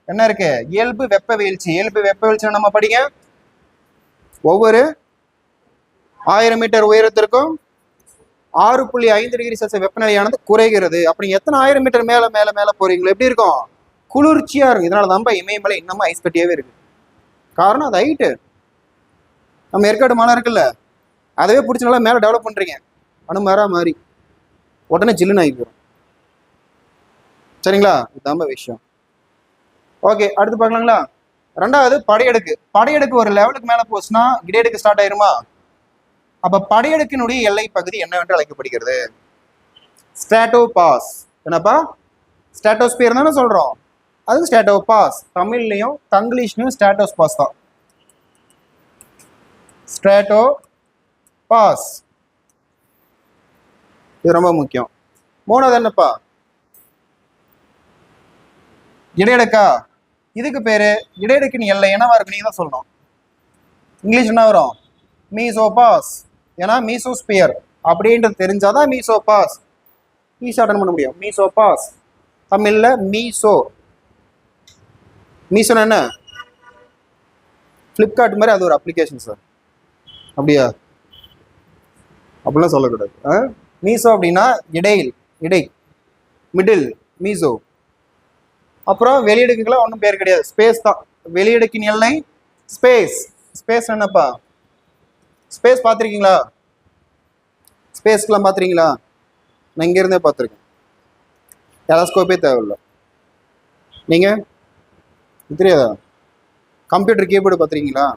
Speaker 1: என்ன இருக்கு? இயல்பு வெப்ப வீழ்ச்சி. இயல்பு வெப்ப வீழ்ச்சி நம்ம படிங்க. ஒவ்வொரு 1000 மீட்டர் உயரத்திற்கும் 6.5 டிகிரி செல்சியஸ் வெப்பநிலையானது குறைகிறது. அப்படி எத்தனை 1000 மீட்டர் மேல போறீங்களோ எப்படி இருக்கும்? குளிர்ச்சியா இருக்கும். இதனால தான் இமயமலை இன்னமும் ஐஸ் கட்டியாவே இருக்கு. காரணம் அது ஹைட்டு. நம்ம ஏற்காடு மலை இருக்குல்ல, அதவே பிடிச்சி நல்லா மேலே டெவலப் பண்ணுறீங்க, அணுமரா மாதிரி உடனே ஜில்லுன்னு ஆகி போயிடும். சரிங்களா, இதுதான் விஷயம். ஓகே, அடுத்து பார்க்கலாங்களா. ரெண்டாவது படையெடுக்கு. படையெடுக்கு ஒரு லெவலுக்கு மேலே போச்சுன்னா இடையெடுக்கு ஸ்டார்ட் ஆயிருமா? அப்ப படையெடுக்கினுடைய எல்லை பகுதி என்னவென்று அழைக்கப்படுகிறது? Strato pass. என்னப்பா, ஸ்ட்ராட்டோஸ்பியர் தானே சொல்றோம், அது ஸ்ட்ராட்டோ பாஸ். தமிழ்லையும் தங்கிலீஷ்லையும் ஸ்ட்ராட்டோஸ் பாஸ் தான். ஸ்ட்ராட்டோ பாஸ், இது ரொம்ப முக்கியம். மூணாவது என்னப்பா, இடையடுக்கா. இதுக்கு பேரு இடையடுக்கின் எல்லை என்னவா இருக்கு, நீங்க தான் சொல்லணும். இங்கிலீஷ் என்ன வரும்? மீசோபாஸ். ஏன்னா மீசோஸ்பியர் அப்படின்றது தெரிஞ்சாதான் மீசோபாஸ் ஈஸியாக அட்டன் பண்ண முடியும். மீசோபாஸ் தமிழ்ல மீசோ. மீசோன்னு என்ன? ஃப்ளிப்கார்ட் மாதிரி அது ஒரு அப்ளிகேஷன் சார். அப்படியா? அப்படிலாம் சொல்லக்கூடாது. மீசோ அப்படின்னா இடையில், இடை, மிடில், மீசோ. அப்புறம் வெளியிடுக்குலாம் ஒன்றும் பேர் கிடையாது, ஸ்பேஸ் தான். வெளியிடுக்கின் எல்லை ஸ்பேஸ். ஸ்பேஸ் என்னப்பா? ஸ்பேஸ் பார்த்துருக்கீங்களா? ஸ்பேஸ்க்கெலாம் பார்த்துருக்கீங்களா? நான் இங்கேருந்தே பார்த்துருக்கேன், டெலஸ்கோப்பே தேவையில்லை. நீங்கள் தெரியாதா? கம்ப்யூட்டர் கீபோர்டு பார்த்துருக்கீங்களா?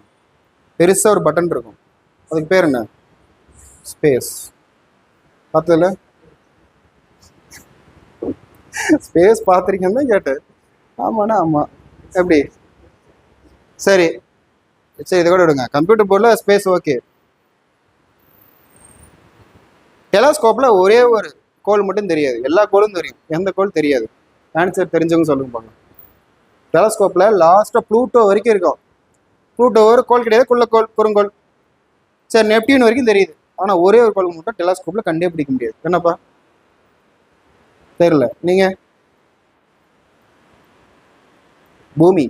Speaker 1: பெருசாக ஒரு பட்டன் இருக்கும், அதுக்கு பேர் என்ன? ஸ்பேஸ். பார்த்ததில்ல? ஸ்பேஸ் பார்த்துருக்கேன்னு தான் கேட்டேன். ஆமாண்ணா ஆமாம். எப்படி? சரி சரி, இதை கூட விடுங்க. கம்ப்யூட்டர் போர்டில் ஸ்பேஸ் ஓகே. டெலஸ்கோப்பில் ஒரே ஒரு கோள் மட்டும் தெரியாது, எல்லா கோளும் தெரியும். எந்த கோள் தெரியாது? ஆன்சர் தெரிஞ்சவங்க சொல்லுங்க பாருங்க. டெலஸ்கோப்பில் லாஸ்ட்டாக ப்ளூட்டோ வரைக்கும் இருக்கும். ப்ளூட்டோ ஒரு கோள் கிடையாது, கோள், குறுங்கோள். சரி, நெப்டியூன் வரைக்கும் தெரியுது. ஆனால் ஒரே ஒரு கோள் மட்டும் டெலஸ்கோப்பில் கண்டே பிடிக்க முடியாது. என்னப்பா தெரியல? நீங்கள் பூமி.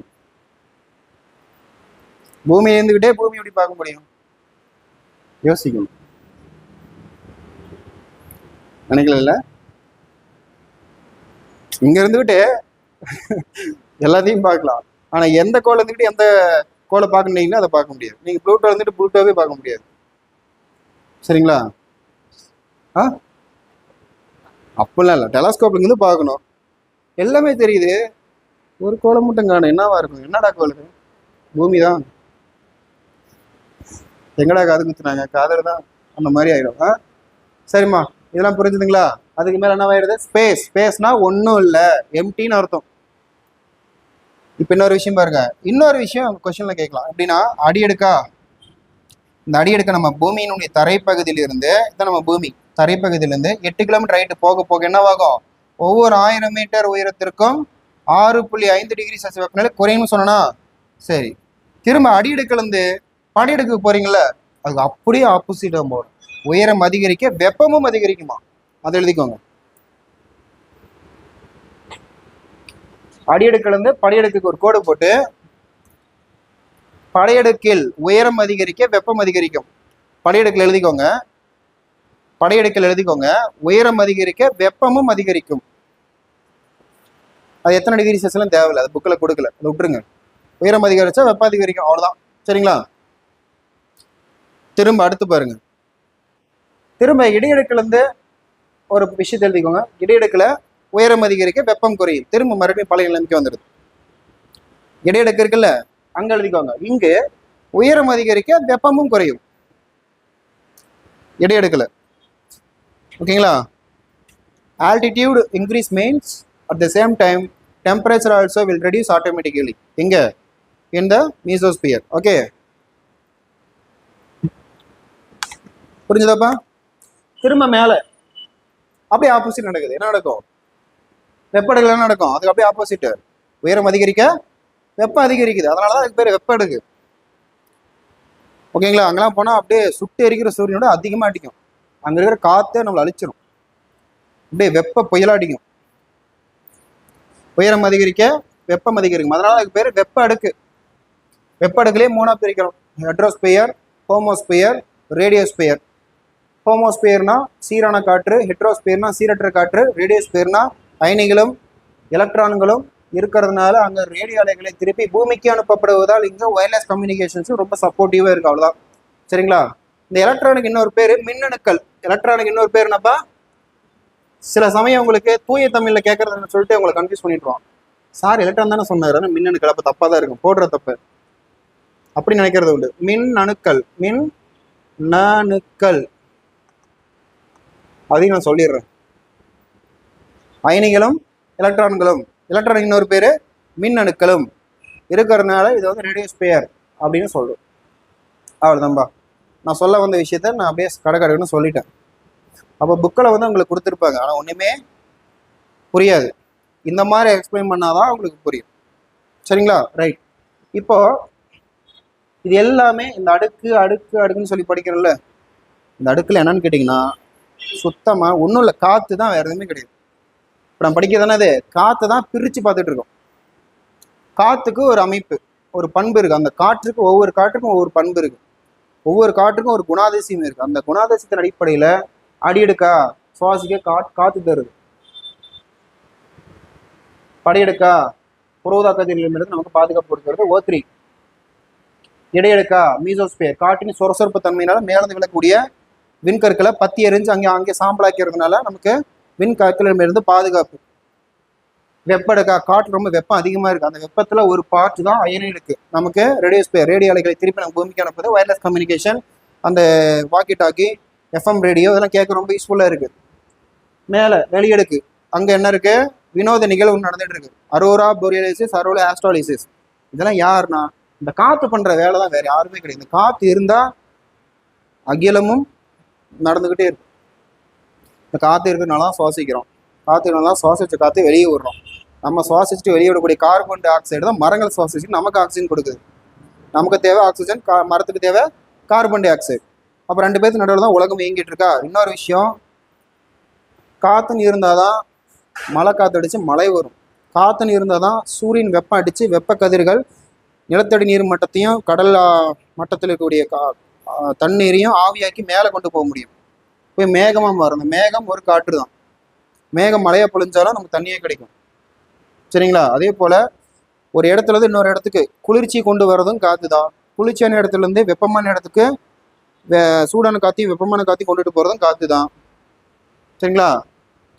Speaker 1: பூமி இருந்துக்கிட்டே பூமி எப்படி பார்க்க முடியும்? யோசிக்கணும். நினைக்கல? இங்க இருந்துகிட்டு எல்லாத்தையும் பார்க்கலாம். ஆனா எந்த கோள் இருந்துக்கிட்டு எந்த கோளை பார்க்கணுன்னா அதை பார்க்க முடியாது. நீங்க ப்ளூட்டோ இருந்துட்டு ப்ளூட்டோவே பார்க்க முடியாது. சரிங்களா? அப்படிலாம் இல்லை, டெலஸ்கோப்ல இருந்து பார்க்கணும். எல்லாமே தெரியுது, ஒரு கோளை மட்டும் காணும். என்னவா இருக்கும்? என்னடா கோள்? பூமி தான். எங்கடா காது குத்துனாங்க? காதல் தான். அந்த மாதிரி ஆயிடும். சரிம்மா, இதெல்லாம் புரிஞ்சுதுங்களா? அதுக்கு மேல என்னவாயிடுது? ஸ்பேஸ். ஸ்பேஸ்னா ஒன்றும் இல்லை, எம்டின்னு அர்த்தம். இப்போ இன்னொரு விஷயம் பாருங்க. இன்னொரு விஷயம் கொஸ்டின்ல கேட்கலாம். எப்படின்னா, அடியெடுக்கா. இந்த அடியெடுக்க நம்ம பூமியினுடைய தரைப்பகுதியிலிருந்து, இதான் நம்ம பூமி தரைப்பகுதியிலிருந்து 8 கிலோமீட்டர் ரைட்டு போக போக என்னவாகும்? ஒவ்வொரு 1000 மீட்டர் உயரத்திற்கும் 6.5 டிகிரி செல்சியஸ் வெப்பநிலை குறையும்னு சொன்னா. சரி, திரும்ப அடியெடுக்கிலிருந்து படியெடுக்க போறீங்கல்ல, அதுக்கு அப்படியே ஆப்போசிட்டா போடும். உயரம் அதிகரிக்க வெப்பமும் அதிகரிக்குமா? அதை எழுதிக்கோங்க. அடியெடுக்கிலிருந்து படியெடுக்கு ஒரு கோடு போட்டு, படையெடுக்கில் உயரம் அதிகரிக்க வெப்பம் அதிகரிக்கும். படையெடுக்கில் எழுதிக்கோங்க, படையெடுக்கில் எழுதிக்கோங்க. உயரம் அதிகரிக்க வெப்பமும் அதிகரிக்கும். அது எத்தனை டிகிரி செல்சியஸ்லாம் தேவையில்லை, அது புக்கில் கொடுக்கல, அதை விட்டுருங்க. உயரம் அதிகரிச்சா வெப்பம் அதிகரிக்கும், அவ்வளோதான். சரிங்களா? திரும்ப அடுத்து பாருங்க. திரும்ப இடையெடுக்கிலிருந்து ஒரு விஷயத்தை எழுதிக்கோங்க. இடையெடுக்கில் உயரம் அதிகரிக்க வெப்பம் குறையும். திரும்ப மறுபடியும் பழைய நிலைமைக்கு வந்துடுது. இடையெடுக்கு இருக்குல்ல, அங்க எழுதிக்கோங்க. இங்கு உயரம் அதிகரிக்க வெப்பமும் குறையும் இடையெடுக்கல. ஓகேங்களா? Altitude increase means at the same time temperature also will reduce automatically. எங்க? இன் த மீசோஸ்பியர். ஓகே, புரிஞ்சுதாப்பா? திரும்ப மேல அப்படியே ஆப்போசிட் நடக்குது. என்ன நடக்கும்? வெப்படுகள் என்ன நடக்கும்? அதுக்கு அப்படியே ஆப்போசிட். உயரம் அதிகரிக்க வெப்பம் அதிகரிக்குது, அதனாலதான் அதுக்கு பேர் வெப்ப அடுக்கு. ஓகேங்களா? அங்கெல்லாம் போனா அப்படியே சுட்டு எரிக்கிற சூரியனோட அதிகமா அடிக்கும். அங்க இருக்கிற காத்தே நம்மளை அழிச்சிடும், அப்படியே வெப்ப புயலா அடிக்கும். உயரம் அதிகரிக்க வெப்பம் அதிகரிக்கும், அதனால அதுக்கு பேர் வெப்ப அடுக்கு. வெப்ப அடுக்குலயே 3ஆ பிரிக்கிறோம்: ஹெட்ரோஸ்பியர், ஹோமோஸ்பியர், ரேடியோஸ்பியர். ஹோமோஸ்பியர்னா சீரான காற்று, ஹெட்ரோஸ்பியர்னா சீரற்ற காற்று, ரேடியோஸ்பியர்னா அயனிகளும் எலக்ட்ரான்களும் இருக்கிறதுனால அங்க ரேடியோ அலைகளை திருப்பி பூமிக்கு அனுப்பப்படுவதால் இங்க வயர்லெஸ் கம்யூனிகேஷன்ஸும் ரொம்ப சப்போர்ட்டிவா இருக்கு. அவ்வளவுதான். சரிங்களா? இந்த எலக்ட்ரானுக்கு இன்னொரு பேர் மின்னணுக்கள். எலக்ட்ரானுக்கு இன்னொரு பேர் என்னப்பா? சில சமயம் உங்களுக்கு தூய தமிழ்ல கேட்கறதுன்னு சொல்லிட்டு உங்களை கன்ஃபியூஸ் பண்ணிடுவான். சார் எலக்ட்ரான் தானே சொன்னார், ஆனால் மின்னணுக்கள். அப்போ தப்பாக தான் இருக்கும், போடுற தப்பு அப்படி நினைக்கிறது உண்டு. மின் அணுக்கள், மின் நணுக்கள், அதையும் நான் சொல்லிடுறேன். அயனிகளும் எலக்ட்ரான்களும், எலக்ட்ரானுக்கு இன்னொரு பேர் மின் அணுக்களும் இருக்கிறதுனால இது வந்து ரேடியோஸ்பியர் அப்படின்னு சொல்றோம். அவ்வளோதான்பா. நான் சொல்ல வந்த விஷயத்த நான் அப்படியே கடன்னு சொல்லிட்டேன். அப்போ புக்கில் வந்து உங்களுக்கு கொடுத்துருப்பாங்க, ஆனால் ஒன்றுமே புரியாது. இந்த மாதிரி எக்ஸ்பிளைன் பண்ணாதான் உங்களுக்கு புரியும். சரிங்களா? ரைட். இப்போ இது எல்லாமே இந்த அடுக்கு அடுக்கு அடுக்குன்னு சொல்லி படிக்கிறோம்ல, இந்த அடுக்கில் என்னன்னு கேட்டிங்கன்னா சுத்தமாக ஒன்றும் இல்லை, காற்று தான், வேறு எதுவுமே கிடையாது. இப்போ நம்ம படிக்கிறதுனா அது காற்றை தான் பிரித்து பார்த்துட்டு இருக்கோம். காற்றுக்கு ஒரு அமைப்பு, ஒரு பண்பு இருக்குது. அந்த காற்றுக்கு ஒவ்வொரு காற்றுக்கும் ஒவ்வொரு பண்பு இருக்குது. ஒவ்வொரு காற்றுக்கும் ஒரு குணாதிசயம் இருக்குது. அந்த குணாதிசயத்தின் அடிப்படையில் அடியெடுக்கா சுவாசிக்க காற்று தருது. படையெடுக்கா புரோதா கதிரிலிருந்து நமக்கு பாதுகாப்பு கொடுக்கிறது O3. இடையெடுக்கா மீசோஸ்பியர், காட்டின் சொரசொரப்பு தன்மையினால மேலந்து விழக்கூடிய விண்கற்களை பத்தி எரிஞ்சு அங்கே சாம்பலாக்கிறதுனால நமக்கு விண்கற்களிடமிருந்து பாதுகாப்பு. வெப்பெடுக்கா, காற்று ரொம்ப வெப்பம் அதிகமாக இருக்குது. அந்த வெப்பத்தில் ஒரு பார்ட் தான் அயனிடுக்கு. நமக்கு ரேடியோஸ்பியர், ரேடியோ அலைகளை திருப்பி நம்ம பூமிக்கு அனுப்புது. வயர்லெஸ் கம்யூனிகேஷன், அந்த வாக்கி டாக்கி, FM ரேடியோ, இதெல்லாம் கேட்க ரொம்ப யூஸ்ஃபுல்லாக இருக்குது. மேலே வெளியெடுக்கு, அங்கே என்ன இருக்குது? வினோத நிகழ்வு நடந்துட்டு இருக்கு. அரோரா போரியலிசிஸ், அரோரா ஆஸ்ட்ராலிசிஸ். இதெல்லாம் யாருன்னா இந்த காற்று பண்ணுற வேலை தான், வேறு யாருமே கிடையாது. இந்த காற்று இருந்தால் அகிலமும் நடந்துக்கிட்டே இருக்கு. இந்த காற்று இருக்கிறதுனால தான் சுவாசிக்கிறோம். காற்று இருந்தால் சுவாசிச்ச காற்று வெளியே விடுறோம். நம்ம சுவாசிச்சுட்டு வெளியே விடக்கூடிய கார்பன் டை ஆக்சைடு தான் மரங்கள் சுவாசிச்சுட்டு நமக்கு ஆக்சிஜன் கொடுக்குது. நமக்கு தேவை ஆக்சிஜன், மரத்துக்கு தேவை கார்பன் டை ஆக்சைடு. அப்போ ரெண்டு பேருக்கு நடுவில் தான் உலகம் இயங்கிட்டு இருக்கா. இன்னொரு விஷயம், காற்றுன்னு இருந்தால் தான் மழை காற்று அடித்து மழை வரும். காற்றுன்னு இருந்தால் தான் சூரியன் வெப்பம் அடித்து வெப்ப கதிர்கள் நிலத்தடி நீர் மட்டத்தையும் கடல் மட்டத்தில் இருக்கக்கூடிய தண்ணீரையும் ஆவியாக்கி மேலே கொண்டு போக முடியும். போய் மேகமாக மாறும். அந்த மேகம் ஒரு காற்று தான். மேகம் மழையை பொழிஞ்சாலும் நமக்கு தண்ணியே கிடைக்கும். சரிங்களா? அதே போல் ஒரு இடத்துலேருந்து இன்னொரு இடத்துக்கு குளிர்ச்சி கொண்டு வர்றதும் காற்று தான். குளிர்ச்சியான இடத்துலேருந்து வெப்பமான இடத்துக்கு சூடான காற்றி வெப்பமான காற்றி கொண்டுட்டு போகிறதும் காற்று தான். சரிங்களா?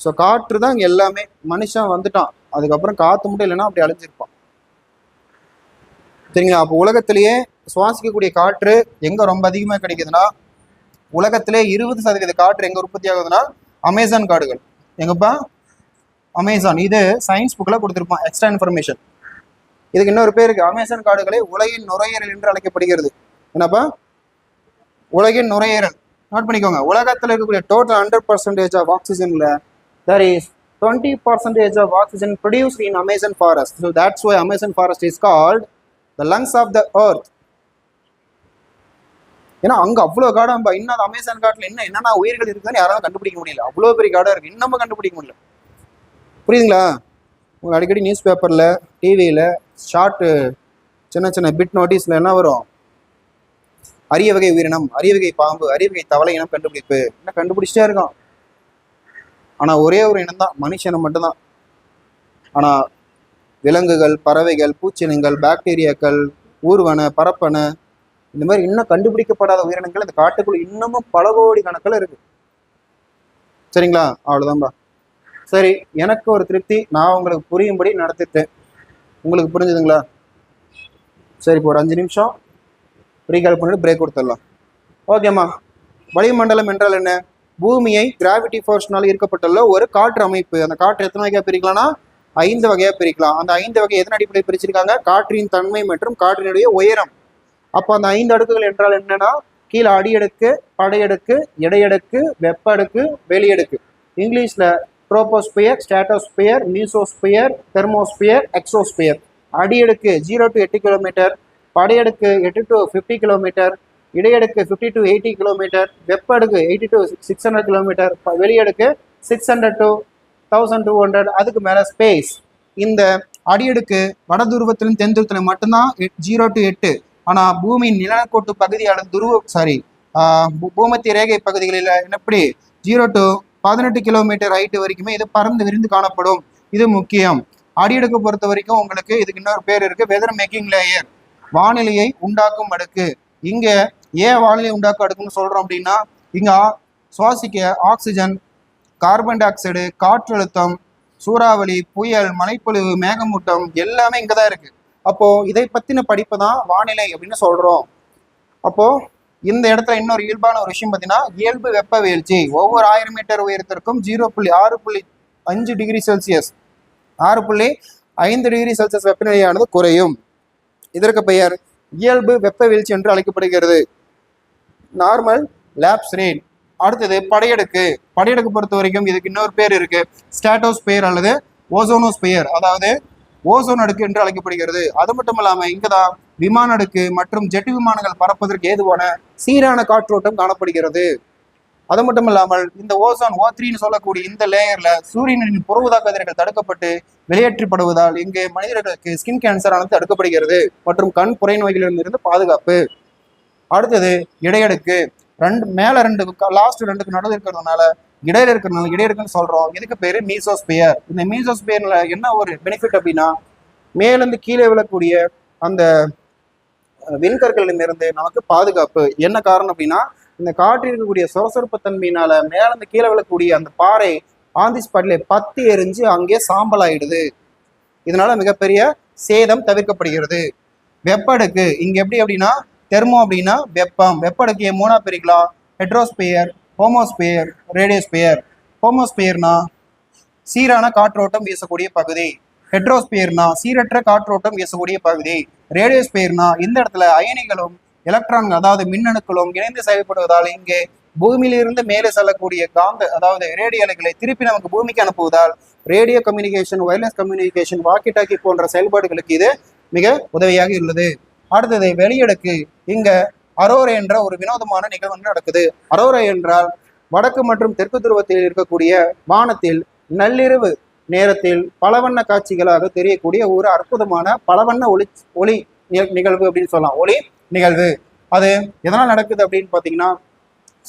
Speaker 1: ஸோ காற்று தான் இங்கே எல்லாமே. மனுஷன் வந்துட்டான், அதுக்கப்புறம் காற்று மட்டும் இல்லைன்னா அப்படி அழிஞ்சிருப்பான். சரிங்களா? அப்போ உலகத்திலேயே சுவாசிக்கக்கூடிய காற்று எங்கே ரொம்ப அதிகமாக கிடைக்குதுன்னா, உலகத்திலே 20% காற்று எங்கே உற்பத்தி ஆகுதுன்னா அமேசான் காடுகள். எங்கப்பா? அமேசான். இது சயின்ஸ் புக்கில் கொடுத்துருப்பான், எக்ஸ்ட்ரா இன்ஃபர்மேஷன். இதுக்கு இன்னொரு பேர் இருக்கு. அமேசான் காடுகளை உலகின் நுரையீரல் என்று அழைக்கப்படுகிறது. என்னப்பா? உலகின் நுரையீரல். நோட் பண்ணிக்கோங்க. உலகத்தில் இருக்கக்கூடிய total 100% of ஆக்சிஜன்ல there is 20% of oxygen produced in Amazon forest. So that's why Amazon forest is called the lungs of the earth. ஏன்னா அங்கே அவ்வளோ காடாம்பா. இன்னும் அந்த அமேசான் காட்டில் என்னென்ன உயிர்கள் இருக்குதுன்னு யாராலும் கண்டுபிடிக்க முடியல. அவ்வளோ பெரிய காடாக இருக்குது, இன்னமும் கண்டுபிடிக்க முடியல. புரியுதுங்களா? உங்களுக்கு அடிக்கடி நியூஸ் பேப்பரில், டிவியில் ஷார்ட்டு சின்ன சின்ன பிட் நோட்டீஸில் என்ன வரும்? அரிய வகை உயிரினம், அரிய வகை பாம்பு, அரிய வகை தவளை இனம் கண்டுபிடிப்பு. என்ன கண்டுபிடிச்சிட்டே இருக்கோம். ஆனால் ஒரே ஒரு இனம் தான், மனுஷனை மட்டும்தான். ஆனால் விலங்குகள், பறவைகள், பூச்சினங்கள், பாக்டீரியாக்கள், ஊர்வன, பரப்பன, இந்த மாதிரி இன்னும் கண்டுபிடிக்கப்படாத உயிரினங்கள் இந்த காட்டுக்குள்ள இன்னமும் பல கோடி கணக்கில் இருக்கு. சரிங்களா? அவ்வளோதான்பா. சரி, எனக்கு ஒரு திருப்தி, நான் உங்களுக்கு புரியும்படி நடத்திட்டேன். உங்களுக்கு புரிஞ்சுதுங்களா? சரி, இப்போ ஒரு 5 நிமிஷம் ரீகால் பண்ணிட்டு பிரேக் கொடுத்துடலாம். ஓகேம்மா. வளிமண்டலம் என்றால் என்ன? பூமியை கிராவிட்டி ஃபோர்ஸ்னால ஈர்க்கப்பட்டுள்ள ஒரு காற்று அமைப்பு. அந்த காற்று எத்தனை வகையாக பிரிக்கலாம்னா 5 வகையாக பிரிக்கலாம். அந்த 5 வகை எதன் அடிப்படையில் பிரிச்சிருக்காங்க? காற்றின் தன்மை மற்றும் காற்றினுடைய உயரம். அப்போ அந்த 5 அடுக்குகள் என்றால் என்னன்னா, கீழே அடியடுக்கு, படையடுக்கு, இடையடுக்கு, வெப்ப அடுக்கு, வெளியடுக்கு. இங்கிலீஷில் troposphere, stratosphere, mesosphere, thermosphere, exosphere. அடியடுக்கு 0 to 8 கிலோமீட்டர், படையடுக்கு 8 to 50 கிலோமீட்டர், இடையடுக்கு 50 to 80 கிலோமீட்டர், வெப்ப அடுக்கு 80 to 600 கிலோமீட்டர், வெளியடுக்கு 600 to 1200, அதுக்கு மேலே ஸ்பேஸ். இந்த அடியடுக்கு வட துருவத்திலும் தென் துருவத்திலும் மட்டும்தான் 0 to 8. ஆனால் பூமியின் நிலநடுக்கோட்டு பகுதி அல்லது பூமத்திய ரேகை பகுதிகளில் எப்படி 0 to 18 கிலோமீட்டர் ஹைட்டு வரைக்குமே இது பறந்து விரிந்து காணப்படும். இது முக்கியம். அடியடுக்கு பொறுத்த வரைக்கும் உங்களுக்கு இதுக்கு இன்னொரு பேர் இருக்கு, வெதர் மேக்கிங் லேயர், வானிலையை உண்டாக்கும் அடுக்கு. இங்கே ஏன் வானிலை உண்டாக்க அடுக்குன்னு சொல்றோம் அப்படின்னா இங்க சுவாசிக்க ஆக்சிஜன், கார்பன் டை ஆக்சைடு, காற்றழுத்தம், சூறாவளி, புயல், மழைப்பொழிவு, மேகமூட்டம் எல்லாமே இங்கதான் இருக்கு. அப்போ இதை பத்தின படிப்பு தான் வானிலை அப்படின்னு சொல்றோம். அப்போ இந்த இடத்துல இன்னொரு இயல்பான ஒரு விஷயம் பார்த்தீங்கன்னா இயல்பு வெப்ப வீழ்ச்சி. ஒவ்வொரு 1000 மீட்டர் உயரத்திற்கும் 6.5 டிகிரி செல்சியஸ் 6.5 டிகிரி செல்சியஸ் வெப்பநிலையானது குறையும். இதற்கு பெயர் இயல்பு வெப்ப வீழ்ச்சி என்று அழைக்கப்படுகிறது. Normal lapse rate. அடுத்தது படையெடுக்கு. படையெடுக்கு பொறுத்த வரைக்கும் இதுக்கு இன்னொரு பேர் இருக்கு, ஸ்ட்ராட்டோஸ்பியர் அல்லது ஓசோனோஸ்பியர், அதாவது ஓசோன் அடுக்கு என்று அழைக்கப்படுகிறது. அது மட்டும் இல்லாம இங்கதான் விமான அடுக்கு மற்றும் ஜெட் விமானங்கள் பறப்பதற்கு ஏதுவான சீரான காற்றோட்டம் காணப்படுகிறது. அது மட்டும் இல்லாமல் இந்த ஓசோன் O3ன்னு சொல்லக்கூடிய இந்த லேயர்ல சூரியனின் புற ஊதா கதிர்கள் தடுக்கப்பட்டு வெளியேற்றப்படுவதால் இங்கு மனிதர்களுக்கு ஸ்கின் கேன்சர் ஆனது தடுக்கப்படுகிறது மற்றும் கண் புரை நோய்களிலிருந்து பாதுகாப்பு. அடுத்தது இடையடுக்கு. மேல லாஸ்ட் ரெண்டுக்கு நடுவில் இருக்கிறதுனால இடையடுக்குன்னு சொல்றோம். இதுக்கு பேரு மீசோஸ்பியர். இந்த மீசோஸ்பியர்ல என்ன ஒரு பெனிஃபிட் அப்படின்னா மேலிருந்து கீழே விழக்கூடிய அந்த விண்கற்களிலிருந்து நமக்கு பாதுகாப்பு. என்ன காரணம் அப்படின்னா இந்த காற்றில் இருக்கக்கூடிய சொரசொரப்பு தன்மையினால மேலிருந்து கீழே விழக்கூடிய அந்த பாறை ஆந்தி ஸ்பாட்ல பத்தி எரிஞ்சு அங்கே சாம்பல் ஆயிடுது. இதனால மிகப்பெரிய சேதம் தவிர்க்கப்படுகிறது. வெப்படுக்கு இங்க எப்படி அப்படின்னா தெர்மோ அப்படின்னா வெப்பம். வெப்படுக்கையை மூணா பிரிக்கலாம், ஹெட்ரோஸ்பியர், ஹோமோஸ்பியர், ரேடியோஸ்பியர். ஹோமோஸ்பியர்னா சீரான காற்றோட்டம் வீசக்கூடிய பகுதி, ஹெட்ரோஸ்பியர்னா சீரற்ற காற்றோட்டம் வீசக்கூடிய பகுதி, ரேடியோஸ்பியர்னா இந்த இடத்துல அயனிகளும் எலக்ட்ரான்கள் அதாவது மின்னணுக்களும் இணைந்து செயல்படுவதால் இங்கே பூமியிலிருந்து மேலே செல்லக்கூடிய காந்த அதாவது ரேடியோ அலைகளை திருப்பி நமக்கு பூமிக்கு அனுப்புவதால் radio communication, wireless communication, walkie talkie போன்ற செயல்பாடுகளுக்கு இது மிக உதவியாக உள்ளது. அடுத்தது வெளியடுக்கு. இங்க அரோரா என்ற ஒரு வினோதமான நிகழ்வு நடக்குது. அரோரா என்றால் வடக்கு மற்றும் தெற்கு துருவத்தில் இருக்கக்கூடிய வானத்தில் நள்ளிரவு நேரத்தில் பலவண்ண காட்சிகளாக தெரியக்கூடிய ஒரு அற்புதமான பலவண்ண ஒளி நிகழ்வு அப்படின்னு சொல்லலாம். ஒளி நிகழ்வு. அது எதனால் நடக்குது அப்படின்னு பார்த்தீங்கன்னா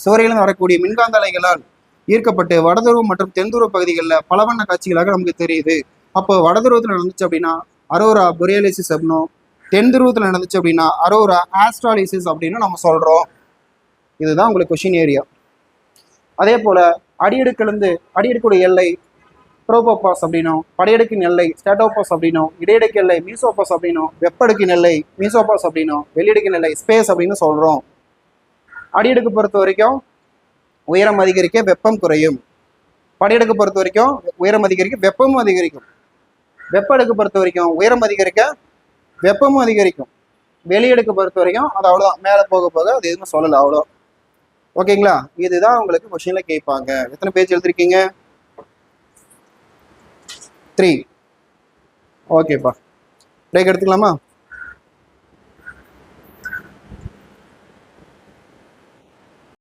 Speaker 1: சூரியனில் வரக்கூடிய மின்காந்த அலைகளால் ஈர்க்கப்பட்டு வடதுருவம் மற்றும் தென்துருவ பகுதிகளில் பலவண்ண காட்சிகளாக நமக்கு தெரியுது. அப்போ வடதுருவத்தில் நடந்துச்சு அப்படின்னா அரோரா பொரியாலிசிஸ் அப்படின்னும், தென் துருவத்தில் நடந்துச்சு அப்படின்னா அரோரா ஆஸ்ட்ராலிசிஸ் அப்படின்னு நம்ம சொல்றோம். இதுதான் உங்களுக்கு கொஷின் ஏரியா. அதே போல அடியடுக்குடைய எல்லை ட்ரோபோபாஸ் அப்படின்னும், படையடுக்கின் எல்லை ஸ்டாட்டோபாஸ் அப்படின்னும், இடையடுக்கு எல்லை மீசோபாஸ் அப்படின்னும், வெப்படுக்கின் எல்லை மீசோபாஸ் அப்படின்னும், வெளியடுக்கின் எல்லை ஸ்பேஸ் அப்படின்னு சொல்றோம். அடியடுக்கு பொறுத்த வரைக்கும் உயரம் அதிகரிக்க வெப்பம் குறையும். படையடுக்கு பொறுத்த வரைக்கும் உயரம் அதிகரிக்க வெப்பமும் அதிகரிக்கும். வெப்படுக்கு பொறுத்த வரைக்கும் உயரம் அதிகரிக்க வெப்பமும் அதிகரிக்கும். வெளியடுக்கு பொறுத்த வரைக்கும் அது அவ்வளோதான், மேலே போக போக அது எதுவும் சொல்லலை, அவ்வளோ. ஓகேங்களா? இதுதான் உங்களுக்கு கொஸ்டின்ல கேட்பாங்க. எத்தனை பேஜ் எழுதிருக்கீங்க? 3. ஓகேப்பா, பிரேக் எடுத்துக்கலாமா?